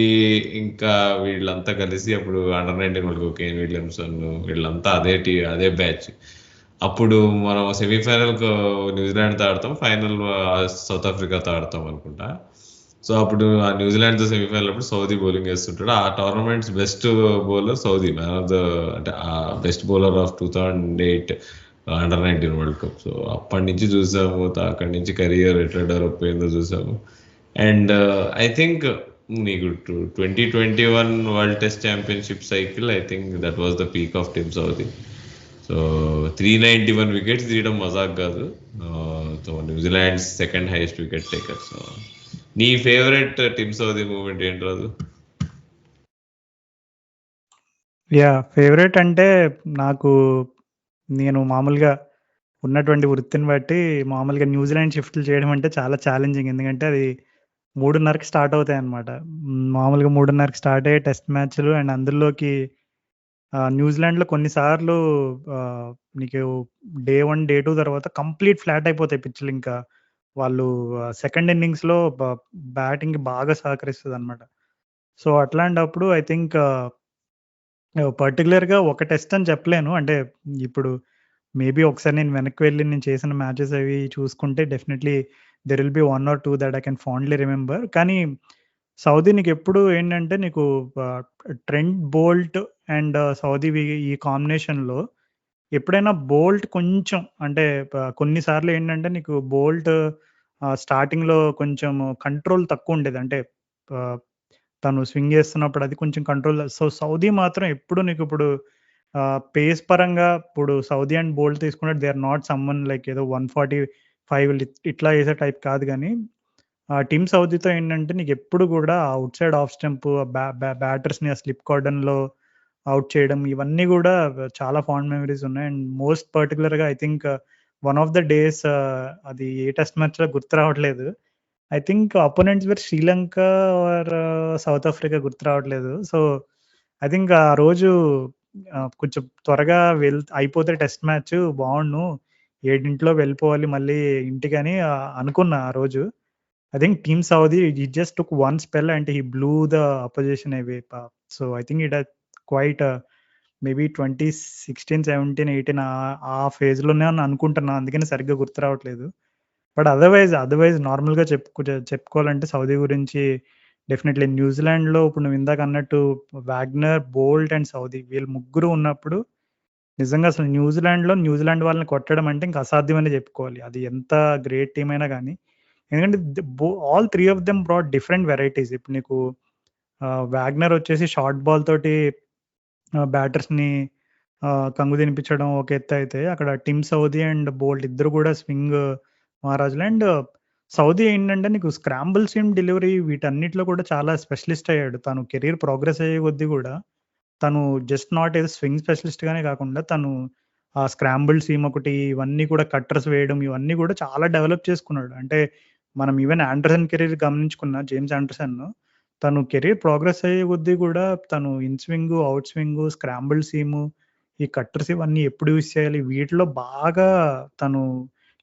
ఇంకా వీళ్ళంతా కలిసి అప్పుడు under nineteen world cup Kane Williamson వీళ్ళంతా అదే బ్యాచ్. అప్పుడు మనం సెమీఫైనల్కి న్యూజిలాండ్తో ఆడతాం, ఫైనల్ సౌత్ ఆఫ్రికాతో ఆడతాం అనుకుంటా. సో అప్పుడు ఆ న్యూజిలాండ్తో సెమీఫైనల్ అప్పుడు సౌదీ బౌలింగ్ వేస్తుంటాడు. ఆ tournaments best bowler Southee, man of the అంటే ఆ best bowler of 2008 under nineteen world cup. So అప్పటి నుంచి చూసాము, అక్కడి నుంచి కెరియర్ ఎట్లా డెవలప్ అయిందో చూసాము. అండ్ ఐ థింక్ నీకు 2021 world test championship cycle I think that was the peak of team Saudi. So 391 wickets తీయడం మజాక్ కాదు. So New Zealand second highest wicket taker. So నీ ఫేవరెట్ టీమ్ సౌదీ మూమెంట్ ఏంటి రాదు? ఫేవరెట్ అంటే నాకు నేను మామూలుగా ఉన్నటువంటి వృత్తిని బట్టి మామూలుగా న్యూజిలాండ్ షిఫ్ట్లు చేయడం అంటే చాలా ఛాలెంజింగ్. ఎందుకంటే అది 3:30కి స్టార్ట్ అవుతాయి అనమాట. మామూలుగా 3:30కి స్టార్ట్ అయ్యే టెస్ట్ మ్యాచ్లు అండ్ అందులోకి న్యూజిలాండ్లో కొన్నిసార్లు నీకు డే 1 డే 2 తర్వాత కంప్లీట్ ఫ్లాట్ అయిపోతాయి పిచ్లు. ఇంకా వాళ్ళు సెకండ్ ఇన్నింగ్స్లో బ్యాటింగ్ బాగా సహకరిస్తుంది అనమాట. సో అట్లాంటప్పుడు ఐ థింక్ పర్టికులర్గా ఒక టెస్ట్ అని చెప్పలేను. అంటే ఇప్పుడు మేబీ ఒకసారి నేను వెనక్కి వెళ్ళి నేను చేసిన మ్యాచెస్ అవి చూసుకుంటే definitely there will be 1 or 2 that I can fondly remember. కానీ సౌదీ నీకు ఎప్పుడు ఏంటంటే నీకు ట్రెంట్ బోల్ట్ అండ్ సౌదీ ఈ కాంబినేషన్లో ఎప్పుడైనా బోల్ట్ కొంచెం అంటే కొన్నిసార్లు ఏంటంటే నీకు బోల్ట్ స్టార్టింగ్లో కొంచెం కంట్రోల్ తక్కువ ఉండేది. అంటే తను స్వింగ్ చేస్తున్నప్పుడు అది కొంచెం కంట్రోల్. సో సౌదీ మాత్రం ఎప్పుడు నీకు ఇప్పుడు పేస్ పరంగా ఇప్పుడు సౌదీ అండ్ బోల్ట్ తీసుకుంటే they are not someone like ఏదో 145 ఇట్లా చేసే టైప్ కాదు. కానీ టీమ్ సౌదీతో ఏంటంటే నీకు ఎప్పుడు కూడా అవుట్ సైడ్ ఆఫ్ స్టంప్ బ్యాటర్స్ని ఆ స్లిప్ కార్డన్లో అవుట్ చేయడం ఇవన్నీ కూడా చాలా ఫాండ్ మెమరీస్ ఉన్నాయి. అండ్ మోస్ట్ పర్టికులర్గా I think one of the days అది ఏ టెస్ట్ మ్యాచ్లో గుర్తు రావట్లేదు. I think opponents wear Sri Lanka are south Africa గుర్తు రావట్లేదు. సో ఐ థింక్ ఆ రోజు కొంచెం త్వరగా అయిపోతే టెస్ట్ మ్యాచ్ బాగుండు, 7 వెళ్ళిపోవాలి మళ్ళీ ఇంటికని అనుకున్నా ఆ రోజు. I think Team Saudi, he just took one spell and he blew the opposition away. So I think it had quite maybe 2016, 17, 18 ఆ ఫేజ్లోనే అని అనుకుంటున్నా. అందుకని సరిగ్గా గుర్తు రావట్లేదు. బట్ అదర్వైజ్ నార్మల్గా చెప్పుకోవాలంటే సౌదీ గురించి డెఫినెట్లీ న్యూజిలాండ్లో ఇప్పుడు నువ్వు ఇందాక అన్నట్టు వాగ్నర్, బోల్ట్ అండ్ సౌదీ వీళ్ళు ముగ్గురు ఉన్నప్పుడు నిజంగా అసలు న్యూజిలాండ్ వాళ్ళని కొట్టడం అంటే ఇంకా అసాధ్యమని చెప్పుకోవాలి. అది ఎంత గ్రేట్ టీం అయినా కానీ. ఎందుకంటే all 3 of them brought different varieties. ఇప్పుడు నీకు వాగ్నర్ వచ్చేసి షార్ట్ బాల్ తోటి బ్యాటర్స్ని కంగు తినిపించడం ఒక ఎత్తు అయితే, అక్కడ టిమ్ సౌదీ అండ్ బోల్ట్ ఇద్దరు కూడా స్వింగ్ మహారాజులు. అండ్ సౌదీ ఏంటంటే నీకు స్క్రాంబుల్ సీమ్ డెలివరీ వీటన్నిటిలో కూడా చాలా స్పెషలిస్ట్ అయ్యాడు. తను కెరీర్ ప్రోగ్రెస్ అయ్యే కొద్దీ కూడా తను జస్ట్ నాట్ ఏదో స్వింగ్ స్పెషలిస్ట్గానే కాకుండా తను ఆ స్క్రాంబుల్ సీమ్ ఒకటి ఇవన్నీ కూడా కట్టర్స్ వేయడం ఇవన్నీ కూడా చాలా డెవలప్ చేసుకున్నాడు. అంటే మనం ఈవెన్ ఆండర్సన్ కెరీర్ గమనించుకున్న జేమ్స్ ఆండర్సన్ తను కెరీర్ ప్రోగ్రెస్ అయ్యే కొద్దీ కూడా తను in swing, out swing, scramble seam, ఈ కట్టర్స్ ఇవన్నీ ఎప్పుడు యూస్ చేయాలి వీటిలో బాగా తను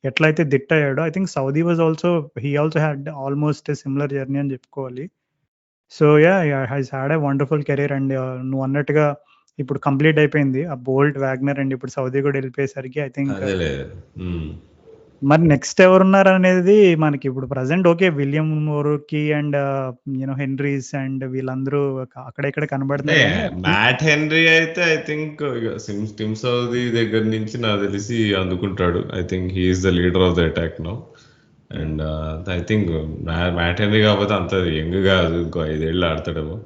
ఎట్లయితే దిట్టయ్యాడో I think Southee was also he also had almost similar journey అని చెప్పుకోవాలి. So has had a wonderful career. And నువ్వు అన్నట్టుగా ఇప్పుడు కంప్లీట్ అయిపోయింది ఆ బోల్ట్, వాగ్నర్ అండ్ ఇప్పుడు సౌదీ కూడా వెళ్ళిపోయేసరికి ఐ థింక్ మరి నెక్స్ట్ ఎవరున్నారు అనేది మనకి ఇప్పుడు ప్రజెంట్ ఓకే విలియం మోరోకి అండ్ హెన్రీస్ అండ్ వీళ్ళందరూ అక్కడెక్కడ కనబడుతున్నారు. మ్యాట్ హెన్రీ అయితే ఐ థింక్ టిమ్ సౌదీ దగ్గర నుంచి నాకు తెలిసి అందుకుంటాడు. I think he's the leader of the attack now. And I think Matt Henry కాకపోతే అంత యంగ్ కాదు, ఇంకో 5 ఏళ్ళు ఆడతాడేమో.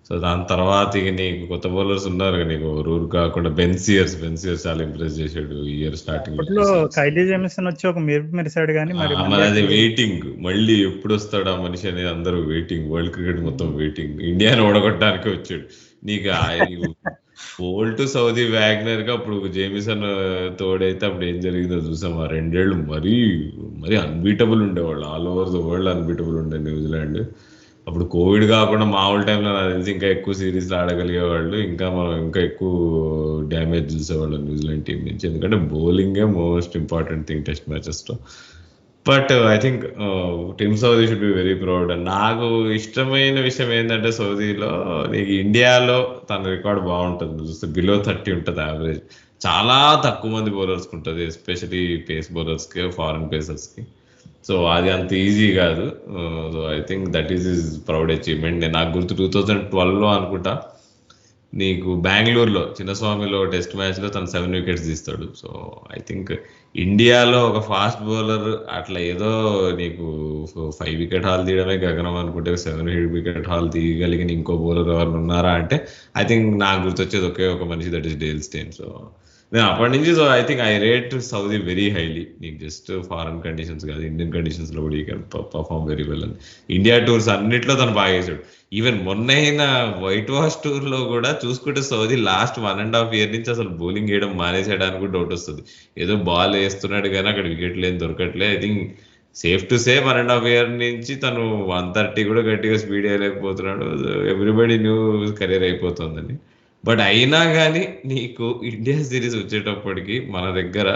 సో దాని తర్వాత ఇక నీకు కొత్త బౌలర్స్ ఉన్నారు నీకు రూర్ కాకుండా బెన్సియర్స్ చాలా ఇంప్రెస్ చేశాడు ఈ ఇయర్ స్టార్టింగ్. కైలీ జేమిసన్ వచ్చి ఒక మెరిసాడు కానీ మరి అది వెయిటింగ్, మళ్ళీ ఎప్పుడు వస్తాడు ఆ మనిషి అనేది అందరూ వెయిటింగ్. వరల్డ్ క్రికెట్ మొత్తం వెయిటింగ్, ఇండియాని ఓడగొట్టడానికి వచ్చాడు. నీకు బోల్ట్, సౌదీ, వాగ్నర్ గా అప్పుడు జేమిసన్ తోడైతే అప్పుడు ఏం జరిగిందో చూసాం. ఆ 2 ఏళ్ళు మరీ అన్బీటబుల్ ఉండేవాళ్ళు, all over the world unbeatable ఉండే న్యూజిలాండ్. అప్పుడు కోవిడ్ కాకుండా మామూలు టైంలో నాకు తెలిసి ఇంకా ఎక్కువ సిరీస్లు ఆడగలిగేవాళ్ళు, ఇంకా ఎక్కువ డ్యామేజ్ చూసేవాళ్ళు న్యూజిలాండ్ టీం నుంచి. ఎందుకంటే బౌలింగే మోస్ట్ ఇంపార్టెంట్ థింగ్ టెస్ట్ మ్యాచెస్లో. But I think team Southee should be very proud. నాకు ఇష్టమైన విషయం ఏంటంటే సౌదీలో నీకు ఇండియాలో తన రికార్డ్ బాగుంటుంది చూస్తే, బిలో 30 ఉంటుంది యావరేజ్. చాలా తక్కువ మంది బౌలర్స్కి ఉంటుంది, ఎస్పెషలీ పేస్ బౌలర్స్కి, ఫారెన్ పేసర్స్కి. సో అది అంత ఈజీ కాదు. So I think that is proud achievement. నాకు గుర్తు 2012లో అనుకుంటా నీకు బెంగళూరులో చిన్నస్వామిలో టెస్ట్ మ్యాచ్లో తను 7 వికెట్స్ తీస్తాడు. సో ఐ థింక్ ఇండియాలో ఒక ఫాస్ట్ బౌలర్ అట్లా ఏదో నీకు 5 వికెట్ హాల్ తీయడమే గగనం అనుకుంటే 7 వికెట్ హాల్ తీయగలిగిన ఇంకో బౌలర్ ఎవరు ఉన్నారా అంటే ఐ థింక్ నాకు గుర్తొచ్చేది ఒకే ఒక మనిషి, that is Dale Steyn. So నేను అప్పటి నుంచి so I think I rate Southee very highly. నీకు జస్ట్ ఫారెన్ కండిషన్స్ కాదు, ఇండియన్ కండిషన్స్ లో కూడా you can perform very well అని. ఇండియా టూర్స్ అన్నిట్లో తను బాగా చేశాడు. ఈవెన్ మొన్నైన వైట్ వాష్ టూర్ లో కూడా చూసుకుంటే సౌదీ లాస్ట్ 1.5 year నుంచి అసలు బౌలింగ్ వేయడం మానేసేయడానికి కూడా డౌట్ వస్తుంది. ఏదో బాల్ వేస్తున్నాడు కానీ అక్కడ వికెట్లు ఏం దొరకట్లే. I think safe to say 1.5 year నుంచి తను 130 కూడా గట్టిగా స్పీడ్ వేయలేకపోతున్నాడు. ఎవ్రీబడి న్యూ కెరీర్ అయిపోతుందని. బట్ అయినా కానీ నీకు ఇండియా సిరీస్ వచ్చేటప్పటికి మన దగ్గర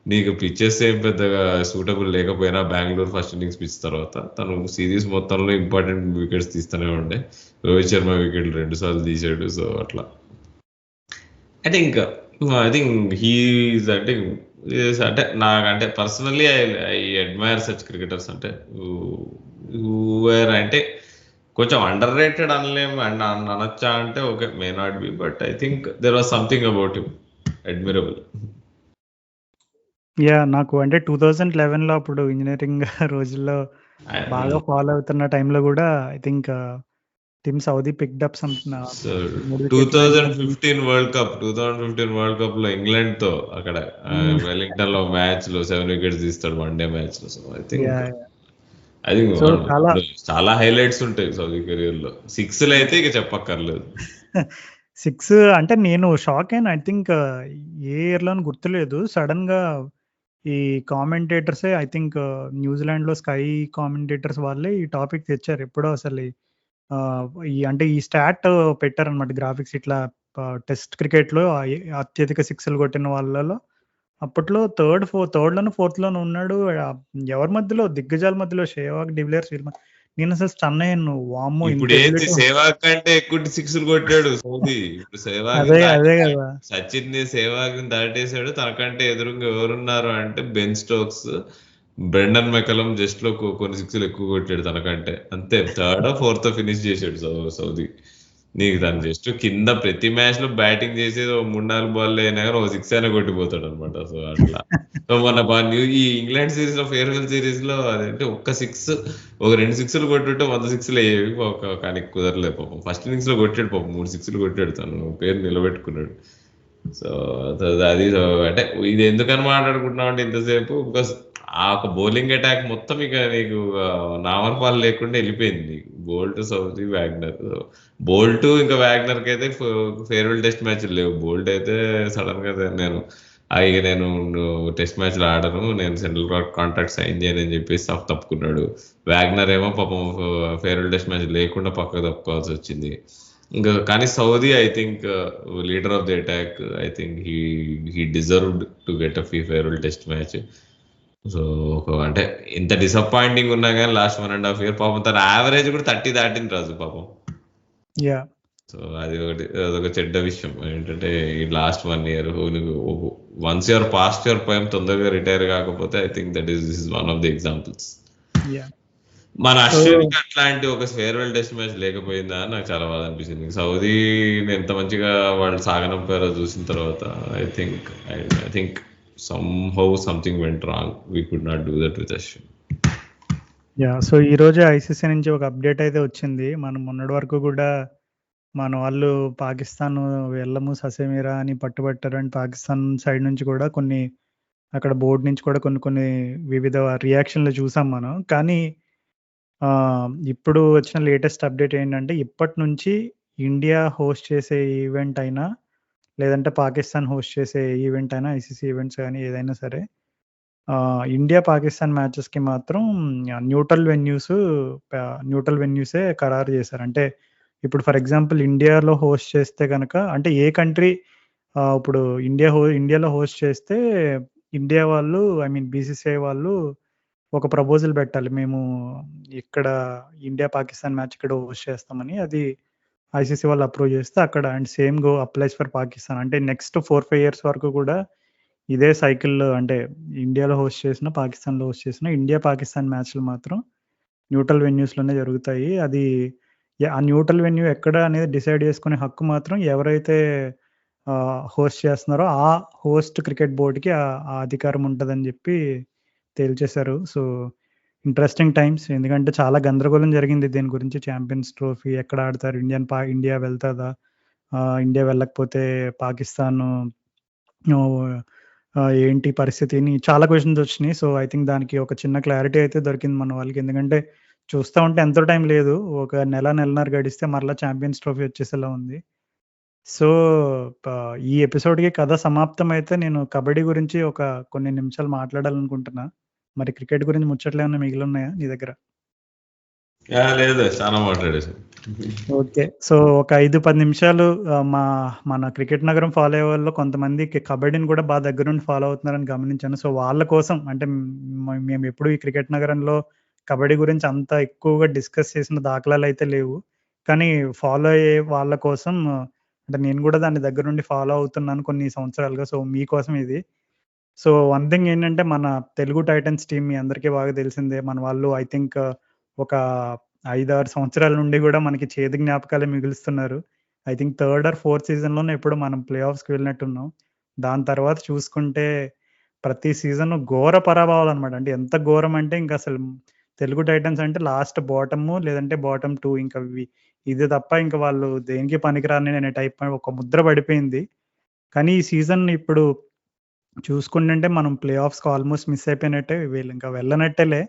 నీకు పిచ్చెస్ ఏం పెద్దగా సూటబుల్ లేకపోయినా బెంగళూరు ఫస్ట్ ఇన్నింగ్స్ పిచ్ తర్వాత తను సిరీస్ మొత్తంలో ఇంపార్టెంట్ వికెట్స్ తీస్తూనే ఉండే. రోహిత్ శర్మ వికెట్లు 2 సార్లు తీసాడు. సో అట్లా ఐ థింక్ హీస్ అంటే నాకంటే personally I admire such cricketers అంటే అంటే కొంచెం అండర్ రేటెడ్ అనలేము అండ్ అనొచ్చా అంటే okay, May not B, but I think there was something about him admirable. Yeah నాకు అంటే 2011లో అప్పుడు ఇంజనీరింగ్ రోజుల్లో బాగా ఫాలో అవుతున్న టైంలో కూడా I think team Saudi picked up some 2015 world cup లో ఇంగ్లాండ్ తో అక్కడ వెలింగ్టన్ లో మ్యాచ్ లో 7 వికెట్స్ తీస్తాడు వన్ డే మ్యాచ్ లో. సో ఐ థింక్ చాలా హైలైట్స్ ఉంటాయి సౌదీ కెరీర్ లో. 6 అయితే ఇక చెప్పక్కర్లేదు. 6 అంటే నేను షాక్ అయినా. ఐ థింక్ ఏ ఇయర్ లో గుర్తులేదు. సడన్ గా ఈ కామెంటేటర్సే ఐ థింక్ న్యూజిలాండ్ లో స్కై కామెంటేటర్స్ వాళ్ళే ఈ టాపిక్ తెచ్చారు. ఎప్పుడో అసలు అంటే ఈ స్టాట్ పెట్టారనమాట గ్రాఫిక్స్. ఇట్లా టెస్ట్ క్రికెట్ లో అత్యధిక 6లు కొట్టిన వాళ్ళలో అప్పట్లో థర్డ్ లోను 4th లోను ఉన్నాడు. ఎవరి మధ్యలో దిగ్గజాల మధ్యలో షేవాగ్, డివిలియర్స్. నేను అసలు స్టన్ అయ్యాను. వామ్మో, ఇప్పుడు ఏంటి సేవాగ్ కంటే ఎక్కువ 6లు కొట్టాడు సౌదీ. ఇప్పుడు సేవాగ్ అదే కదా, సచిన్ ని సేవాగ్ దాటేశాడు. తనకంటే ఎదురుగా ఎవరున్నారు అంటే బెన్ స్టోక్స్, బ్రెండన్ మెకలం జస్ట్ లో కొన్ని 6లు ఎక్కువ కొట్టాడు తనకంటే. అంతే, 3rd or 4th ఫినిష్ చేశాడు సౌదీ. నీకు తను జస్ట్ కింద ప్రతి మ్యాచ్ లో బ్యాటింగ్ చేసేది 3-4 బాల్ అయినా కానీ ఒక 6 అయినా కొట్టిపోతాడు అనమాట. సో అట్లా సో మన ఈ ఇంగ్లాండ్ సిరీస్ లో ఫేర్వెల్ సిరీస్ లో అదంటే ఒక్క 6 ఒక 2 6లు కొట్టుంటే 100 6లు అయ్యేవి. కానీ కుదరలేదు పాపం. ఫస్ట్ ఇన్నింగ్స్ లో కొట్టాడు పాపం, 3 6లు కొట్టాడు, తను పేరు నిలబెట్టుకున్నాడు. సో అది అంటే ఇది ఎందుకని మాట్లాడుకుంటున్నాం అంటే ఇంతసేపు బికాస్ ఆ ఒక బౌలింగ్ అటాక్ మొత్తం ఇక నీకు నామర్పాలు లేకుండా వెళ్ళిపోయింది. నీకు బోల్ట్, సౌదీ, వ్యాగ్నర్. బోల్ట్ ఇంకా వ్యాగ్నర్ కి అయితే ఫేర్వెల్ టెస్ట్ మ్యాచ్ లేవు. బోల్ట్ అయితే సడన్ గా ఇక నేను టెస్ట్ మ్యాచ్లు ఆడను, నేను సెంట్రల్ కాంట్రాక్ట్ సైన్ చేయను అని చెప్పేసి తప్పుకున్నాడు. వ్యాగ్నర్ ఏమో పాపం ఫేర్వెల్ టెస్ట్ మ్యాచ్ లేకుండా పక్కకు తప్పుకోవాల్సి వచ్చింది. ఇంకా కానీ Saudi I think leader of the attack. I think he deserved to get a farewell test match. So అంటే ఇంత డిసప్పాయింటింగ్ ఉన్నా కానీ లాస్ట్ 1.5 year పాపం తన యావరేజ్ కూడా 30 దాటింది రాజు పాపం. సో అదొక చెడ్డ విషయం ఏంటంటే ఈ last 1 year once your past your prime తొందరగా రిటైర్ కాకపోతే I think that is one of the examples. మన అశ్విన్కి అట్లాంటి ఒక ఫేర్వెల్ టెస్ట్ మ్యాచ్ లేకపోయిందా నాకు చాలా బాధ అనిపించింది. సౌదీని ఎంత మంచిగా వాళ్ళు సాగనంపారో చూసిన తర్వాత I think somehow something went wrong. We could not do that with Ashwin. So ఈ రోజు ఐసీసీ నుంచి ఒక అప్డేట్ అయితే వచ్చింది. మనం మొన్నటి వరకు కూడా మన వాళ్ళు పాకిస్తాన్ వెళ్ళము ససేమిరా అని పట్టుబట్టారు. అండ్ పాకిస్తాన్ సైడ్ నుంచి కూడా కొన్ని అక్కడ బోర్డు నుంచి కూడా కొన్ని వివిధ రియాక్షన్లు చూసాం మనం. కానీ ఇప్పుడు వచ్చిన లేటెస్ట్ అప్డేట్ ఏంటంటే ఇప్పటి నుంచి ఇండియా హోస్ట్ చేసే ఈవెంట్ అయినా లేదంటే పాకిస్తాన్ హోస్ట్ చేసే ఈవెంట్ అయినా, ఐసీసీ ఈవెంట్స్ కానీ ఏదైనా సరే, ఇండియా పాకిస్తాన్ మ్యాచెస్కి మాత్రం న్యూట్రల్ వెన్యూసే ఖరారు చేశారు. అంటే ఇప్పుడు ఫర్ ఎగ్జాంపుల్ ఇండియాలో హోస్ట్ చేస్తే కనుక అంటే ఏ కంట్రీ ఇప్పుడు ఇండియాలో హోస్ట్ చేస్తే ఇండియా వాళ్ళు బీసీసీఐ వాళ్ళు ఒక ప్రపోజల్ పెట్టాలి, మేము ఇక్కడ ఇండియా పాకిస్తాన్ మ్యాచ్ ఇక్కడ హోస్ట్ చేస్తామని. అది ఐసీసీ వాళ్ళు అప్రూవ్ చేస్తే అక్కడ and same go applies for Pakistan. అంటే నెక్స్ట్ 4-5 years వరకు కూడా ఇదే సైకిల్. అంటే ఇండియాలో హోస్ట్ చేసిన, పాకిస్తాన్లో హోస్ట్ చేసిన ఇండియా పాకిస్తాన్ మ్యాచ్లు మాత్రం న్యూట్రల్ వెన్యూస్లోనే జరుగుతాయి. అది ఆ న్యూట్రల్ వెన్యూ ఎక్కడ అనేది డిసైడ్ చేసుకునే హక్కు మాత్రం ఎవరైతే హోస్ట్ చేస్తున్నారో ఆ హోస్ట్ క్రికెట్ బోర్డ్‌కి ఆ అధికారం ఉంటదని జెప్పి తేల్చేశారు. So, interesting times. ఎందుకంటే చాలా గందరగోళం జరిగింది దీని గురించి. ఛాంపియన్స్ ట్రోఫీ ఎక్కడ ఆడతారు? ఇండియా వెళ్తదా? ఇండియా వెళ్ళకపోతే పాకిస్తాను ఆహ్, ఏంటి పరిస్థితి అని చాలా క్వెషన్స్ వచ్చినియి. సో, ఐ థింక్ దానికి ఒక చిన్న క్లారిటీ అయితే దొరికింది మన వాళ్ళకి. ఎందుకంటే చూస్తా ఉంటే ఎంతో టైం లేదు. ఒక నెల, నెలన్నర గడిస్తే మరలా ఛాంపియన్స్ ట్రోఫీ వచ్చేసేలా ఉంది. సో, ప ఈ ఎపిసోడ్‌కి కథ సమాప్తమైతే నేను కబడ్డీ గురించి ఒక కొన్ని నిమిషాలు మాట్లాడాలనుకుంటున్నా. మరి క్రికెట్ గురించి ముచ్చట్లేమన్నా మిగిలున్నాయా నీ దగ్గర? లేదు. చాలా మాట్లాడేసాం. ఓకే. సో, ఒక 5, 10 నిమిషాలు మన క్రికెట్ నగరం ఫాలో అయ్యే వాళ్ళు కొంతమంది కబడ్డీని కూడా దగ్గరుండి ఫాలో అవుతున్నారని గమనించాను. సో, వాళ్ళ కోసం అంటే మేమెప్పుడు ఈ క్రికెట్ నగరంలో కబడ్డీ గురించి అంత ఎక్కువగా డిస్కస్ చేసిన దాఖలాలైతే లేవు. కానీ ఫాలో అయ్యే వాళ్ళ కోసం అంటే నేను కూడా దాన్ని దగ్గరుండి ఫాలో అవుతున్నాను కొన్ని సంవత్సరాలుగా. సో, మీకోసం ఇది. సో, వన్ థింగ్ ఏంటంటే మన తెలుగు టైటన్స్ టీమ్ మీ అందరికీ బాగా తెలిసిందే. మన వాళ్ళు ఐ థింక్ ఒక 5, 6 సంవత్సరాల నుండి గూడా మనకి చేదు జ్ఞాపకాలే మిగులుస్తున్నారు. I think third or fourth సీజన్‌లోనే ఎప్పుడో మనం ప్లే ఆఫ్స్‌కి వెళ్ళినట్టున్నాం. దాని తర్వాత చూసుకుంటే ప్రతి సీజను ఘోర పరాభవాలనమాట. అంటే ఎంత ఘోరం అంటే ఇంకసలు తెలుగు టైటన్స్ అంటే లాస్ట్ బాటము లేదంటే బాటమ్ 2 ఇంక ఇది తప్ప ఇంక వాళ్ళు దేనికి పనికిరాని అనే టైప్ ఒక ముద్ర పడిపోయింది. కానీ ఈ సీజన్ ఇప్పుడు చూసుకుంటుంటే మనం ప్లే ఆఫ్స్‌కి ఆల్‌మోస్ట్ మిస్ అయిపోయినట్టే. వీళ్ళింకా వెళ్ళనట్టేలే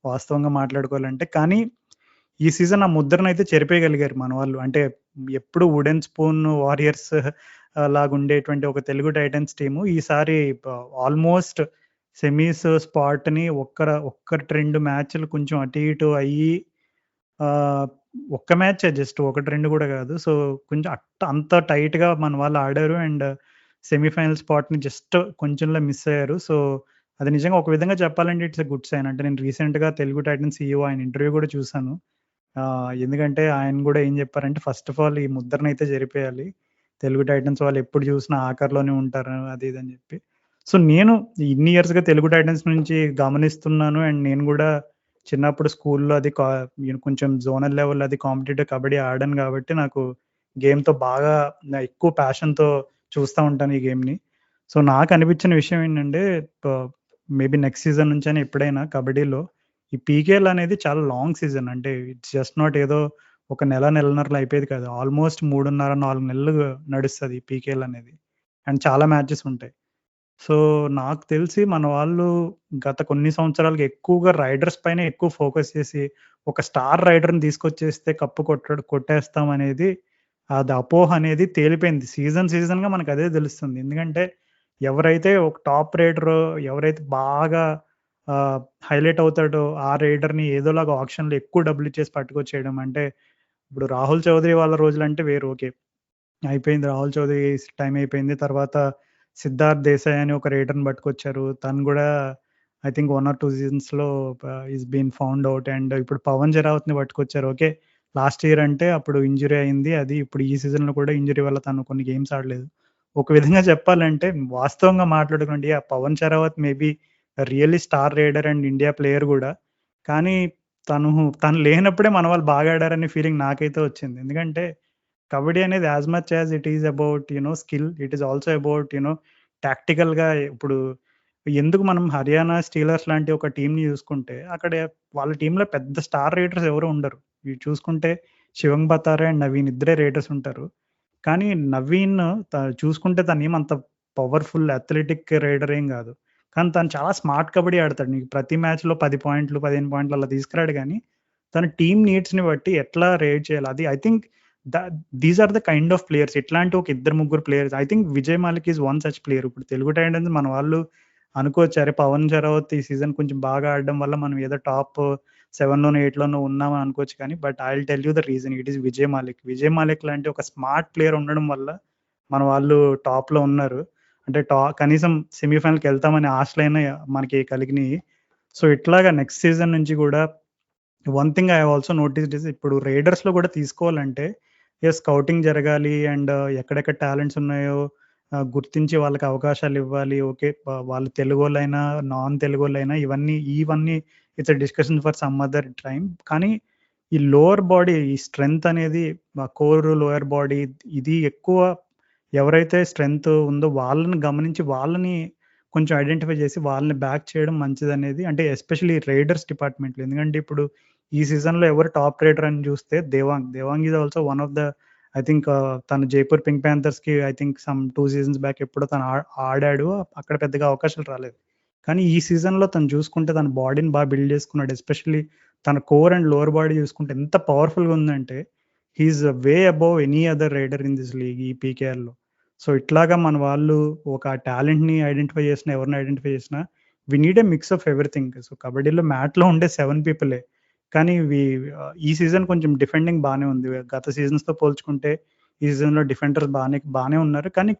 వాస్తవంగా మాట్లాడుకోవాలంటే. కానీ ఈ సీజన్ ఆ ముద్రనైతే చెరిపేయగలిగారు మన వాళ్ళు. అంటే ఎప్పుడు వుడెన్ స్పూన్ వారియర్స్ లాగుండేటువంటి ఒక తెలుగు టైటన్స్ టీము ఈసారి ఆల్‌మోస్ట్ సెమీస్ స్పాట్‌ని ఒక్కటి 2 మ్యాచ్‌లు కొంచెం అటు ఇటు అయ్యి ఆహ్, ఒక్క మ్యాచే జస్ట్ 1, 2 గూడా గాదు. సో, కొంచెం అంత టైట్‌గా మన వాళ్ళు ఆడారు. అండ్ సెమీఫైనల్ స్పాట్‌ని జస్ట్ కొంచెంలో మిస్ అయ్యారు. సో, అది నిజంగా ఒక విధంగా చెప్పాలంటే ఇట్స్ ఎ గుడ్ సైన్. అంటే నేను రీసెంట్‌గా తెలుగు టైటన్స్ సీఈఓ ఆయన ఇంటర్వ్యూ గూడా చూసాను. ఎందుకంటే ఆయన గూడా ఏం జెప్పారంటే ఫస్ట్ ఆఫ్ ఆల్ ఈ ముద్రనైతే చెరిపేయాలి. తెలుగు టైటన్స్ వాళ్ళు ఎప్పుడు జూసినా ఆఖరిలోనే ఉంటారు అది ఇది అని జెప్పి. సో, నేను ఇన్ని ఇయర్స్‌గా తెలుగు టైటన్స్ నుంచి గమనిస్తున్నాను. అండ్ నేను గూడా చిన్నప్పుడు స్కూల్‌లో అది కొంచెం జోనల్ లెవెల్ అది కాంపిటీటివ్ కబడ్డీ ఆడాను గాబట్టి నాకు గేమ్‌తో బాగా ఎక్కువ ప్యాషన్‌తో చూస్తా ఉంటాను ఈ గేమ్‌ని. సో, నాకనిపించిన విషయం ఏంటంటే ప మేబీ నెక్స్ట్ సీజన్ నుంచైనా ఎప్పుడైనా కబడ్డీలో ఈ పీకేఎల్ అనేది చాలా లాంగ్ సీజన్. అంటే ఇట్స్ జస్ట్ నాట్ ఏదో ఒక నెల, నెలన్నరలో అయిపోయేది కాదు. ఆల్‌మోస్ట్ 3.5, 4 నెలలు నడుస్తది ఈ పీకేఎల్ అనేది. అండ్ చాలా మ్యాచెస్ ఉంటాయి. సో, నాకు తెలిసి మన వాళ్ళు గత కొన్ని సంవత్సరాలుగా ఎక్కువగా రైడర్స్ పైనే ఎక్కువ ఫోకస్ చేసి, ఒక స్టార్ రైడర్‌ని తీసుకొచ్చేస్తే కప్పు కొట్టేస్తామనేది అది అపోహ అనేది తేలిపోయింది. సీజన్‌గా మనకదే తెలుస్తుంది. ఎందుకంటే ఎవరైతే ఒక టాప్ రైడరో, ఎవరైతే బాగా హైలైట్ అవుతాడో ఆ రైడర్‌ని ఏదోలాగా ఆక్షన్‌లో ఎక్కువ డబ్బులిచ్చేసి పట్టుకొచ్చేయడం. అంటే ఇప్పుడు రాహుల్ చౌదరి వాళ్ళ రోజులంటే వేరు. ఓకే. అయిపోయింది. రాహుల్ చౌదరి టైం అయిపోయింది. తర్వాత సిద్ధార్థ్ దేశాయ్ అని ఒక రైడర్‌ని పట్టుకొచ్చారు. తను గూడా ఐ థింక్ 1 ఆర్ 2 సీజన్స్‌లో is been found out. And ఇప్పుడు పవన్ షెరావత్‌ని పట్టుకొచ్చారు. ఓకే. లాస్ట్ ఇయర్ అంటే అప్పుడు ఇంజ్యూరీ అయింది. అది ఇప్పుడు ఈ సీజన్‌లో కూడా ఇంజ్యూరీ వల్ల తను కొన్ని గేమ్స్ ఆడలేదు. ఒక విధంగా చెప్పాలంటే వాస్తవంగా మాట్లాడుకుంటే Pawan Sehrawat maybe really star raider and India player గూడా. కానీ తను తను లేనప్పుడే మన వాళ్ళు బాగా ఆడారనే ఫీలింగ్ నాకైతే వచ్చింది. ఎందుకంటే కబడ్డీ అనేది as much as it is about skill. It is also about టాక్టికల్‌గా ఇప్పుడు ఎందుకు మనం హర్యానా స్టీలర్స్ లాంటి ఒక టీమ్‌ని చూసుకుంటే, అక్కడ వాళ్ళ టీమ్‌లో పెద్ద స్టార్ రైడర్స్ ఎవరు ఉండరు. ఇవి చూసుకుంటే శివంగ్ బతారే అండ్ నవీన్ ఇద్దరే రైడర్స్ ఉంటారు. కానీ నవీన్ చూసుకుంటే తనేమంత పవర్‌ఫుల్ అథ్లెటిక్ రైడర్ ఏం గాదు. కానీ తను చాలా స్మార్ట్ కబడ్డీ ఆడతాడు. నీకు ప్రతి మ్యాచ్‌లో 10 పాయింట్లు, 15 పాయింట్లు అలా తీసుకురాడు గానీ, తన టీమ్ నీడ్స్‌ని బట్టి ఎట్లా రైడ్ చేయాలి అది I think the these are the kind of players. ఇట్లాంటి ఒక ఇద్దరు, ముగ్గురు players. I think Vijay Malik is one such player. ఇప్పుడు తెలుగు టైటన్స్ మన వాళ్ళు అనుకోవచ్చు. అరే! పవన్ షెరావత్ ఈ సీజన్ కొంచెం బాగా ఆడడం వల్ల మనం ఏదో టాప్ 7లోనో, 8లోనో ఉన్నామని అనుకోవచ్చు కానీ, but I will tell you the reason it is Vijay Malik. Vijay Malik లాంటి ఒక స్మార్ట్ ప్లేయర్ ఉండడం వల్ల మన వాళ్ళు టాప్‌లో ఉన్నారు. అంటే కనీసం సెమీఫైనల్‌కెళ్తామనే ఆశలైనా మనకి కలిగినియి. సో, ఇట్లాగా నెక్స్ట్ సీజన్ నుంచి గూడా one thing I have also noticed is ఇప్పుడు రైడర్స్‌లో గూడా తీసుకోవాలంటే స్కౌటింగ్ జరగాలి. అండ్ ఎక్కడెక్కడ టాలెంట్స్ ఉన్నాయో గుర్తించి వాళ్ళకి అవకాశాలివ్వాలి. ఓకే. వాళ్ళు తెలుగోళ్ళైనా, నాన్ తెలుగోళ్ళైనా ఇవన్నీ it's a discussion for some other time. కానీ ఈ లోవర్ బాడీ ఈ స్ట్రెంగ్త్ అనేది కోర్ లోయర్ బాడీ ఇది ఎక్కువ ఎవరైతే స్ట్రెంగ్త్ ఉందో వాళ్ళని గమనించి వాళ్ళని కొంచెం ఐడెంటిఫై చేసి వాళ్ళని బ్యాక్ చేయడం మంచిదనేది అంటే ఎస్పెషల్లీ రైడర్స్ డిపార్ట్మెంట్లో. ఎందుకంటే ఇప్పుడు ఈ సీజన్లో ఎవరు టాప్ రైడర్ అని చూస్తే Devank is also one of the I think తను జైపూర్ పింక్ ప్యాంథర్స్కి I think some 2 seasons back ఎప్పుడో తను ఆడాడు. అక్కడ పెద్దగా అవకాశాలు రాలేదు. కానీ ఈ సీజన్లో తను చూసుకుంటే తన బాడీని బాగా బిల్డ్ చేసుకున్నాడు. ఎస్పెషల్లీ తన కోర్ అండ్ లోవర్ బాడీ చూసుకుంటే ఎంత పవర్ఫుల్గా ఉందంటే he is way above any other raider in this league ఈ పీకేఆర్లో. సో ఇట్లాగా మన వాళ్ళు ఒక టాలెంట్ని ఐడెంటిఫై చేసినా ఎవరిని ఐడెంటిఫై చేసినా we need a mix of everything. So కబడ్డీలో మ్యాట్లో ఉండే 7 పీపులే కానీ ఈ సీజన్ కొంచెం డిఫెండింగ్ బాగానే ఉంది. గత సీజన్స్తో పోల్చుకుంటే ఈ సీజన్లో డిఫెండర్స్ బాగానే ఉన్నారు. కానీ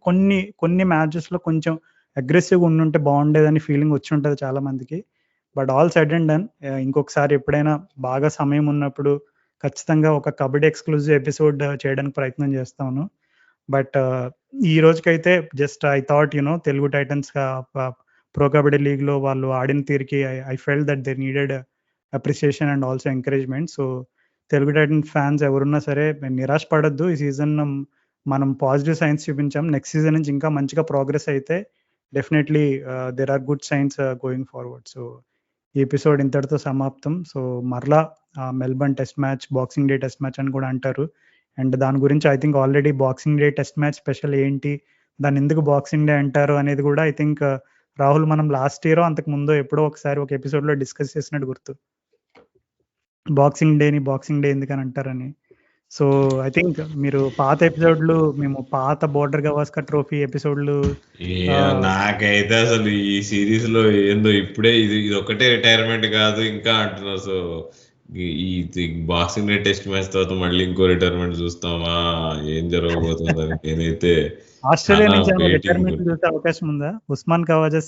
కొన్ని మ్యాచెస్లో కొంచెం అగ్రెసివ్గా ఉండుంటే బాగుండేదని ఫీలింగ్ వచ్చి ఉంటుంది చాలా మందికి. But all said and done ఇంకొకసారి ఎప్పుడైనా బాగా సమయం ఉన్నప్పుడు ఖచ్చితంగా ఒక కబడ్డీ ఎక్స్క్లూజివ్ ఎపిసోడ్ చేయడానికి ప్రయత్నం చేస్తాను. బట్ ఈ రోజుకైతే just I thought Telugu Titans pro kabaddi లీగ్లో వాళ్ళు ఆడిన తీరికి I felt that they needed appreciation and also encouragement. So Telugu Titans fans ఎవరున్నా సరే నిరాశ పడద్దు. ఈ సీజన్ మనం పాజిటివ్ సైన్స్ చూపించాం. నెక్స్ట్ సీజన్ నుంచి ఇంకా మంచిగా ప్రోగ్రెస్ అయితే definitely there are good signs going forward. So ఈ ఎపిసోడ్ ఇంతటితో సమాప్తం. సో మరలా Melbourne test match boxing day test match అని కూడా అంటారు. అండ్ దాని గురించి I think already boxing day test match special ఏంటి, దాన్ని ఎందుకు బాక్సింగ్ డే అంటారు అనేది కూడా ఐ థింక్ రాహుల్ మనం లాస్ట్ ఇయర్ అంతకు ముందు ఎప్పుడో ఒకసారి ఒక ఎపిసోడ్లో డిస్కస్ చేసినట్టు గుర్తు. బాక్సింగ్ డే ఎందుకని అంటారని. సో ఐ థింక్ మీరు పాత ఎపిసోడ్లు మేము పాత బోర్డర్ గవాస్కర్ ట్రోఫీ ఎపిసోడ్లు నాకైతే అసలు ఈ సిరీస్ లో ఏందో ఇప్పుడే ఇది ఒకటే రిటైర్మెంట్ కాదు ఇంకా అంటున్నారు. సో ఈ బాక్సింగ్ డే టెస్ట్ మ్యాచ్ తర్వాత మళ్ళీ ఇంకో రిటైర్మెంట్ చూస్తామా, ఏం జరగబోతుందని నేనైతే ఆస్ట్రేలియా నుంచి రిటైర్మెంట్ చూసే అవకాశం ఉందా? ఉస్మాన్ ఖవాజా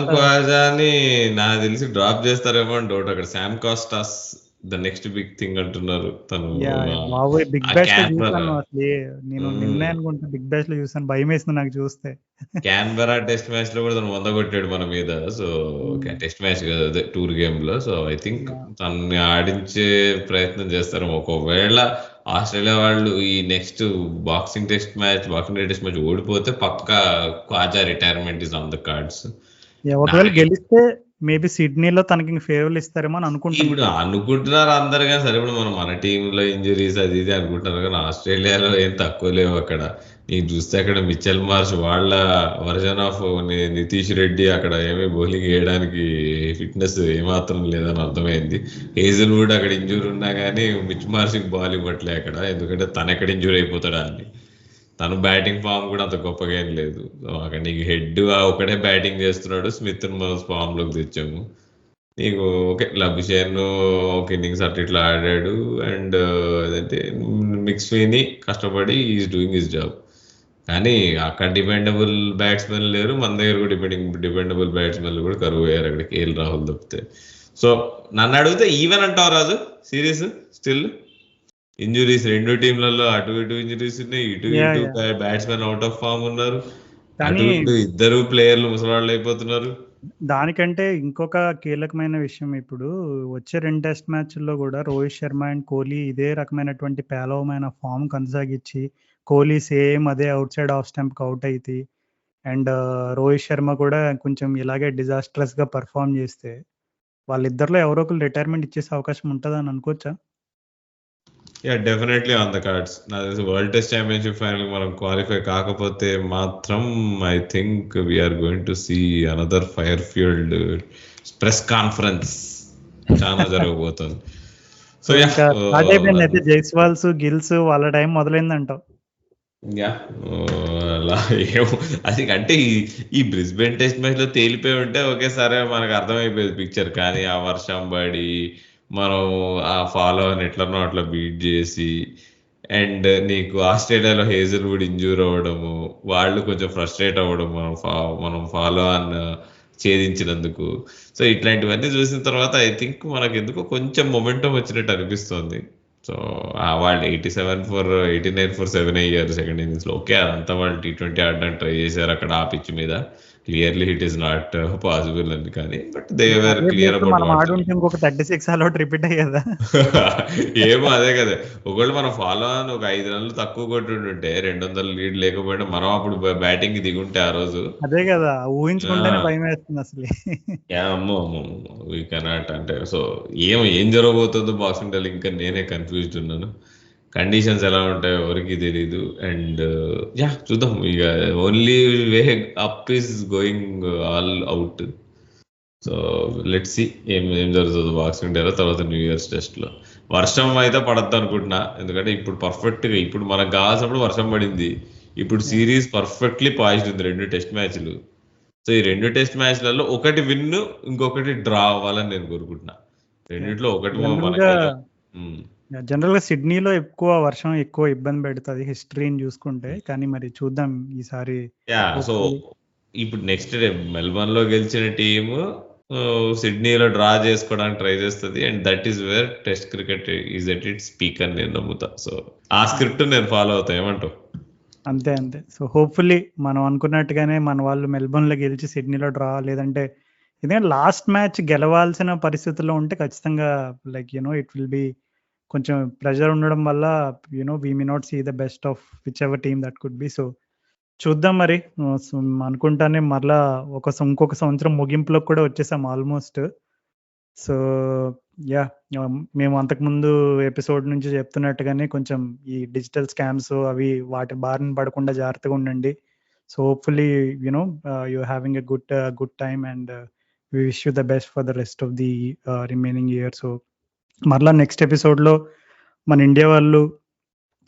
ఖవాజాని నాకు తెలిసి డ్రాప్ చేస్తారేమో అని డౌట్. అక్కడ Sam Konstas the next big thing అంటున్నారు. తను బిగ్ బ్యాష్ లో చూసాను. అసలు నేను నిన్నే అనుకుంటా బిగ్ బ్యాష్ లో చూసాను, భయం వేసింది నాకు చూస్తే. క్యాన్బెరా టెస్ట్ మ్యాచ్ లో కూడా తను 100 కొట్టాడు మన మీద. సో టెస్ట్ మ్యాచ్ కదా, అదే టూర్ గేమ్ లో. సో ఐ థింక్ తనని ఆడించే ప్రయత్నం చేస్తారు. ఒకవేళ ఆస్ట్రేలియా వాళ్ళు ఈ next boxing day test match ఓడిపోతే పక్కా Khawaja retirement is on the cards. ఒకవేళ గెలిస్తే మేబీ సిడ్నీలో తనకి ఫేర్వెల్ ఇస్తారేమో అని అనుకుంటున్నారు అందరు. కానీ సరే ఇప్పుడు మన టీంలో ఇంజరీస్ అది ఇది అనుకుంటున్నారు, కానీ ఆస్ట్రేలియాలో ఏం తక్కువ లేవు. అక్కడ నీకు చూస్తే అక్కడ మిచెల్ మార్ష్ వాళ్ళ వర్జన్ ఆఫ్ నితీష్ రెడ్డి అక్కడ ఏమీ బౌలింగ్ వేయడానికి ఫిట్నెస్ ఏమాత్రం లేదని అర్థమైంది. హేజల్వుడ్ అక్కడ ఇంజూరీ ఉన్నా కానీ మిచ్ మార్ష్కి బాల్ ఇవ్వట్లే అక్కడ, ఎందుకంటే తను ఎక్కడ ఇంజూరీ అయిపోతాడా అని. తను బ్యాటింగ్ ఫామ్ కూడా అంత గొప్పగా ఏం లేదు. అక్కడ నీకు హెడ్ ఒకటే బ్యాటింగ్ చేస్తున్నాడు, స్మిత్ ఫామ్ లోకి తెచ్చాము. నీకు ఓకే లబిషేన్ ఒక ఇన్నింగ్స్ అట్లా ఇట్లా ఆడాడు. అండ్ అదంటే మిక్స్వీని కష్టపడి ఈజ్ డూయింగ్ హిస్ జాబ్. కానీ అక్కడ డిపెండబుల్ బ్యాట్స్మెన్ లేరు, మన దగ్గర కూడా డిపెండబుల్ బ్యాట్స్మెన్లు కూడా కరువు అయ్యారు అక్కడ, కేఎల్ రాహుల్ తప్పితే. సో నన్ను అడిగితే ఈవెన్ అంటావు రాజు సిరీస్. స్టిల్ ఇంజురీస్ రెండు టీంలలో అటు ఇటు ఇంజురీస్ ఉన్నాయి, ఇటు బ్యాట్స్మెన్ అవుట్ ఆఫ్ ఫామ్ ఉన్నారు, ఇద్దరు ప్లేయర్లు ముసలాళ్ళు అయిపోతున్నారు. దానికంటే ఇంకొక కీలకమైన విషయం, ఇప్పుడు వచ్చే 2 టెస్ట్ మ్యాచ్ల్లో కూడా రోహిత్ శర్మ అండ్ కోహ్లీ ఇదే రకమైనటువంటి పేలవమైన ఫామ్ కొనసాగించి కోహ్లీ సేమ్ అదే అవుట్ సైడ్ ఆఫ్ స్టంప్కి అవుట్ అయితే అండ్ రోహిత్ శర్మ కూడా కొంచెం ఇలాగే డిజాస్ట్రస్గా పర్ఫామ్ చేస్తే వాళ్ళిద్దరిలో ఎవరో ఒకరు రిటైర్మెంట్ ఇచ్చేసే అవకాశం ఉంటుందని అనుకోవచ్చా? Definitely on the cards. నాకు తెలిసి వరల్డ్ టెస్ట్ ఛాంపియన్షిప్ ఫైనల్ మనం క్వాలిఫై కాకపోతే మాత్రం I think we're going to see another fire fuelled press conference చాలా జరగబోతుంది. సో అయితే జైస్వాల్స్ గిల్స్ వాళ్ళ టైం మొదలైందంటావు? అలా ఏమో అది అంటే ఈ బ్రిస్బేన్ టెస్ట్ మ్యాచ్ లో తేలిపోయి ఉంటే ఒకేసారి మనకు అర్థమైపోయేది పిక్చర్. కానీ ఆ వర్షం పడి మనం ఆ ఫాలో అని ఎట్లనో అట్లా బీట్ చేసి అండ్ నీకు ఆస్ట్రేలియాలో హేజల్వుడ్ ఇంజూర్ అవ్వడము, వాళ్ళు కొంచెం ఫ్రస్ట్రేట్ అవ్వడం మనం ఫాలో అన్ ఛేదించినందుకు. సో ఇట్లాంటివన్నీ చూసిన తర్వాత ఐ థింక్ మనకు ఎందుకో కొంచెం మొమెంటం వచ్చినట్టు అనిపిస్తుంది. సో వాళ్ళు 89 for 7 అయ్యారు సెకండ్ ఇన్నింగ్స్లో. ఓకే అదంతా వాళ్ళు T20 ఆడడానికి ట్రై చేశారు అక్కడ ఆ పిచ్ మీద, clearly it is not possible అని, కానీ బట్ దే వర్ అదే క్లియర్ ఇప్పుడు అబౌట్ మనం వాట్. ఆడుంటే ఇంకొక 36 ఆల్ అవుట్ రిపీట్ అయ్యేదా? ఏమో అదే కదా, ఒకవేళ మనం ఫాలో అని ఒక 5 రన్లు తక్కువ కొట్టుంటే 200 లీడ్ లేకపోయినా మనం అప్పుడు బ్యాటింగ్ కి దిగుంటే ఆ రోజు, అదే కదా, ఊహించుకుంటేనే భయం వేస్తుంది అసలు. అమ్మో వీ కెనాట్ అంటే. సో ఏం జరగబోతుందో బాక్సింగ్ డే ఇంకా నేనే కన్ఫ్యూజ్డ్ ఉన్నాను. కండిషన్స్ ఎలా ఉంటాయో ఎవరికి తెలీదు. అండ్ చూద్దాం ఇక. Only way up is going all out. So let's see ఏం జరుగుతుంది బాక్సింగ్ డేలో, తర్వాత న్యూ ఇయర్స్ టెస్ట్లో. వర్షం అయితే పడద్దు అనుకుంటున్నా, ఎందుకంటే ఇప్పుడు పర్ఫెక్ట్గా ఇప్పుడు మనకు కావాల్సినప్పుడు వర్షం పడింది. ఇప్పుడు సిరీస్ పర్ఫెక్ట్లీ పాయిజ్డ్ ఉంది, 2 టెస్ట్ మ్యాచ్లు. సో ఈ 2 టెస్ట్ మ్యాచ్లలో ఒకటి విన్, ఇంకొకటి డ్రా అవ్వాలని నేను కోరుకుంటున్నా. రెండిట్లో ఒకటి జనరల్గా మనకేదో. జనరల్గా సిడ్నీలో ఎక్కువ వర్షం ఎక్కువ ఇబ్బంది పెడుతుంది హిస్టరీని చూసుకుంటే, కానీ మరి చూద్దాం ఈసారి. సో ఇప్పుడు నెక్స్ట్ డే మెల్బర్న్ లో గెలిచిన టీము సిడ్నీలో డ్రా చేసుకోవడానికి ట్రై చేస్తుంది. And that is where test cricket is at its peak అని నేను నమ్ముతా. సో ఆ స్క్రిప్ట్ నేను ఫాలో అవుతా. ఏమంటావు? అంతే. సో హోప్ఫుల్లీ మనం అనుకున్నట్టుగానే మన వాళ్ళు మెల్బోర్న్లో గెలిచి సిడ్నీలో డ్రా, లేదంటే ఎందుకంటే లాస్ట్ మ్యాచ్ గెలవాల్సిన పరిస్థితుల్లో ఉంటే ఖచ్చితంగా లైక్ ఇట్ విల్ బి కొంచెం ప్రెషర్ ఉండడం వల్ల we may not see the best of whichever team that could be. So చూద్దాం మరి. అనుకుంటానే మరలా ఇంకొక సంవత్సరం ముగింపులోకి కూడా వచ్చేసాం ఆల్మోస్ట్. సో మేము అంతకుముందు ఎపిసోడ్ నుంచి చెప్తున్నట్టుగానే కొంచెం ఈ డిజిటల్ స్కామ్స్ అవి వాటి బారిన పడకుండా జాగ్రత్తగా ఉండండి. So hopefully you having a good time and we wish you the best for the rest of the remaining year. So మరలా నెక్స్ట్ ఎపిసోడ్లో మన ఇండియా వాళ్ళు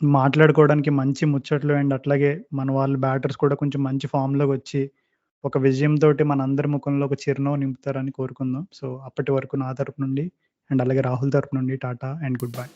మాట్లాడుకోవడానికి మంచి ముచ్చట్లు, అండ్ అట్లాగే మన వాళ్ళు బ్యాటర్స్ కూడా కొంచెం మంచి ఫామ్లోకి వచ్చి ఒక విజయంతో మన అందరి ముఖంలో ఒక చిరునవ్వు నింపుతారని కోరుకుందాం. సో అప్పటి వరకు నా తరపు నుండి అండ్ అలాగే రాహుల్ తరపు నుండి టాటా అండ్ గుడ్ బై.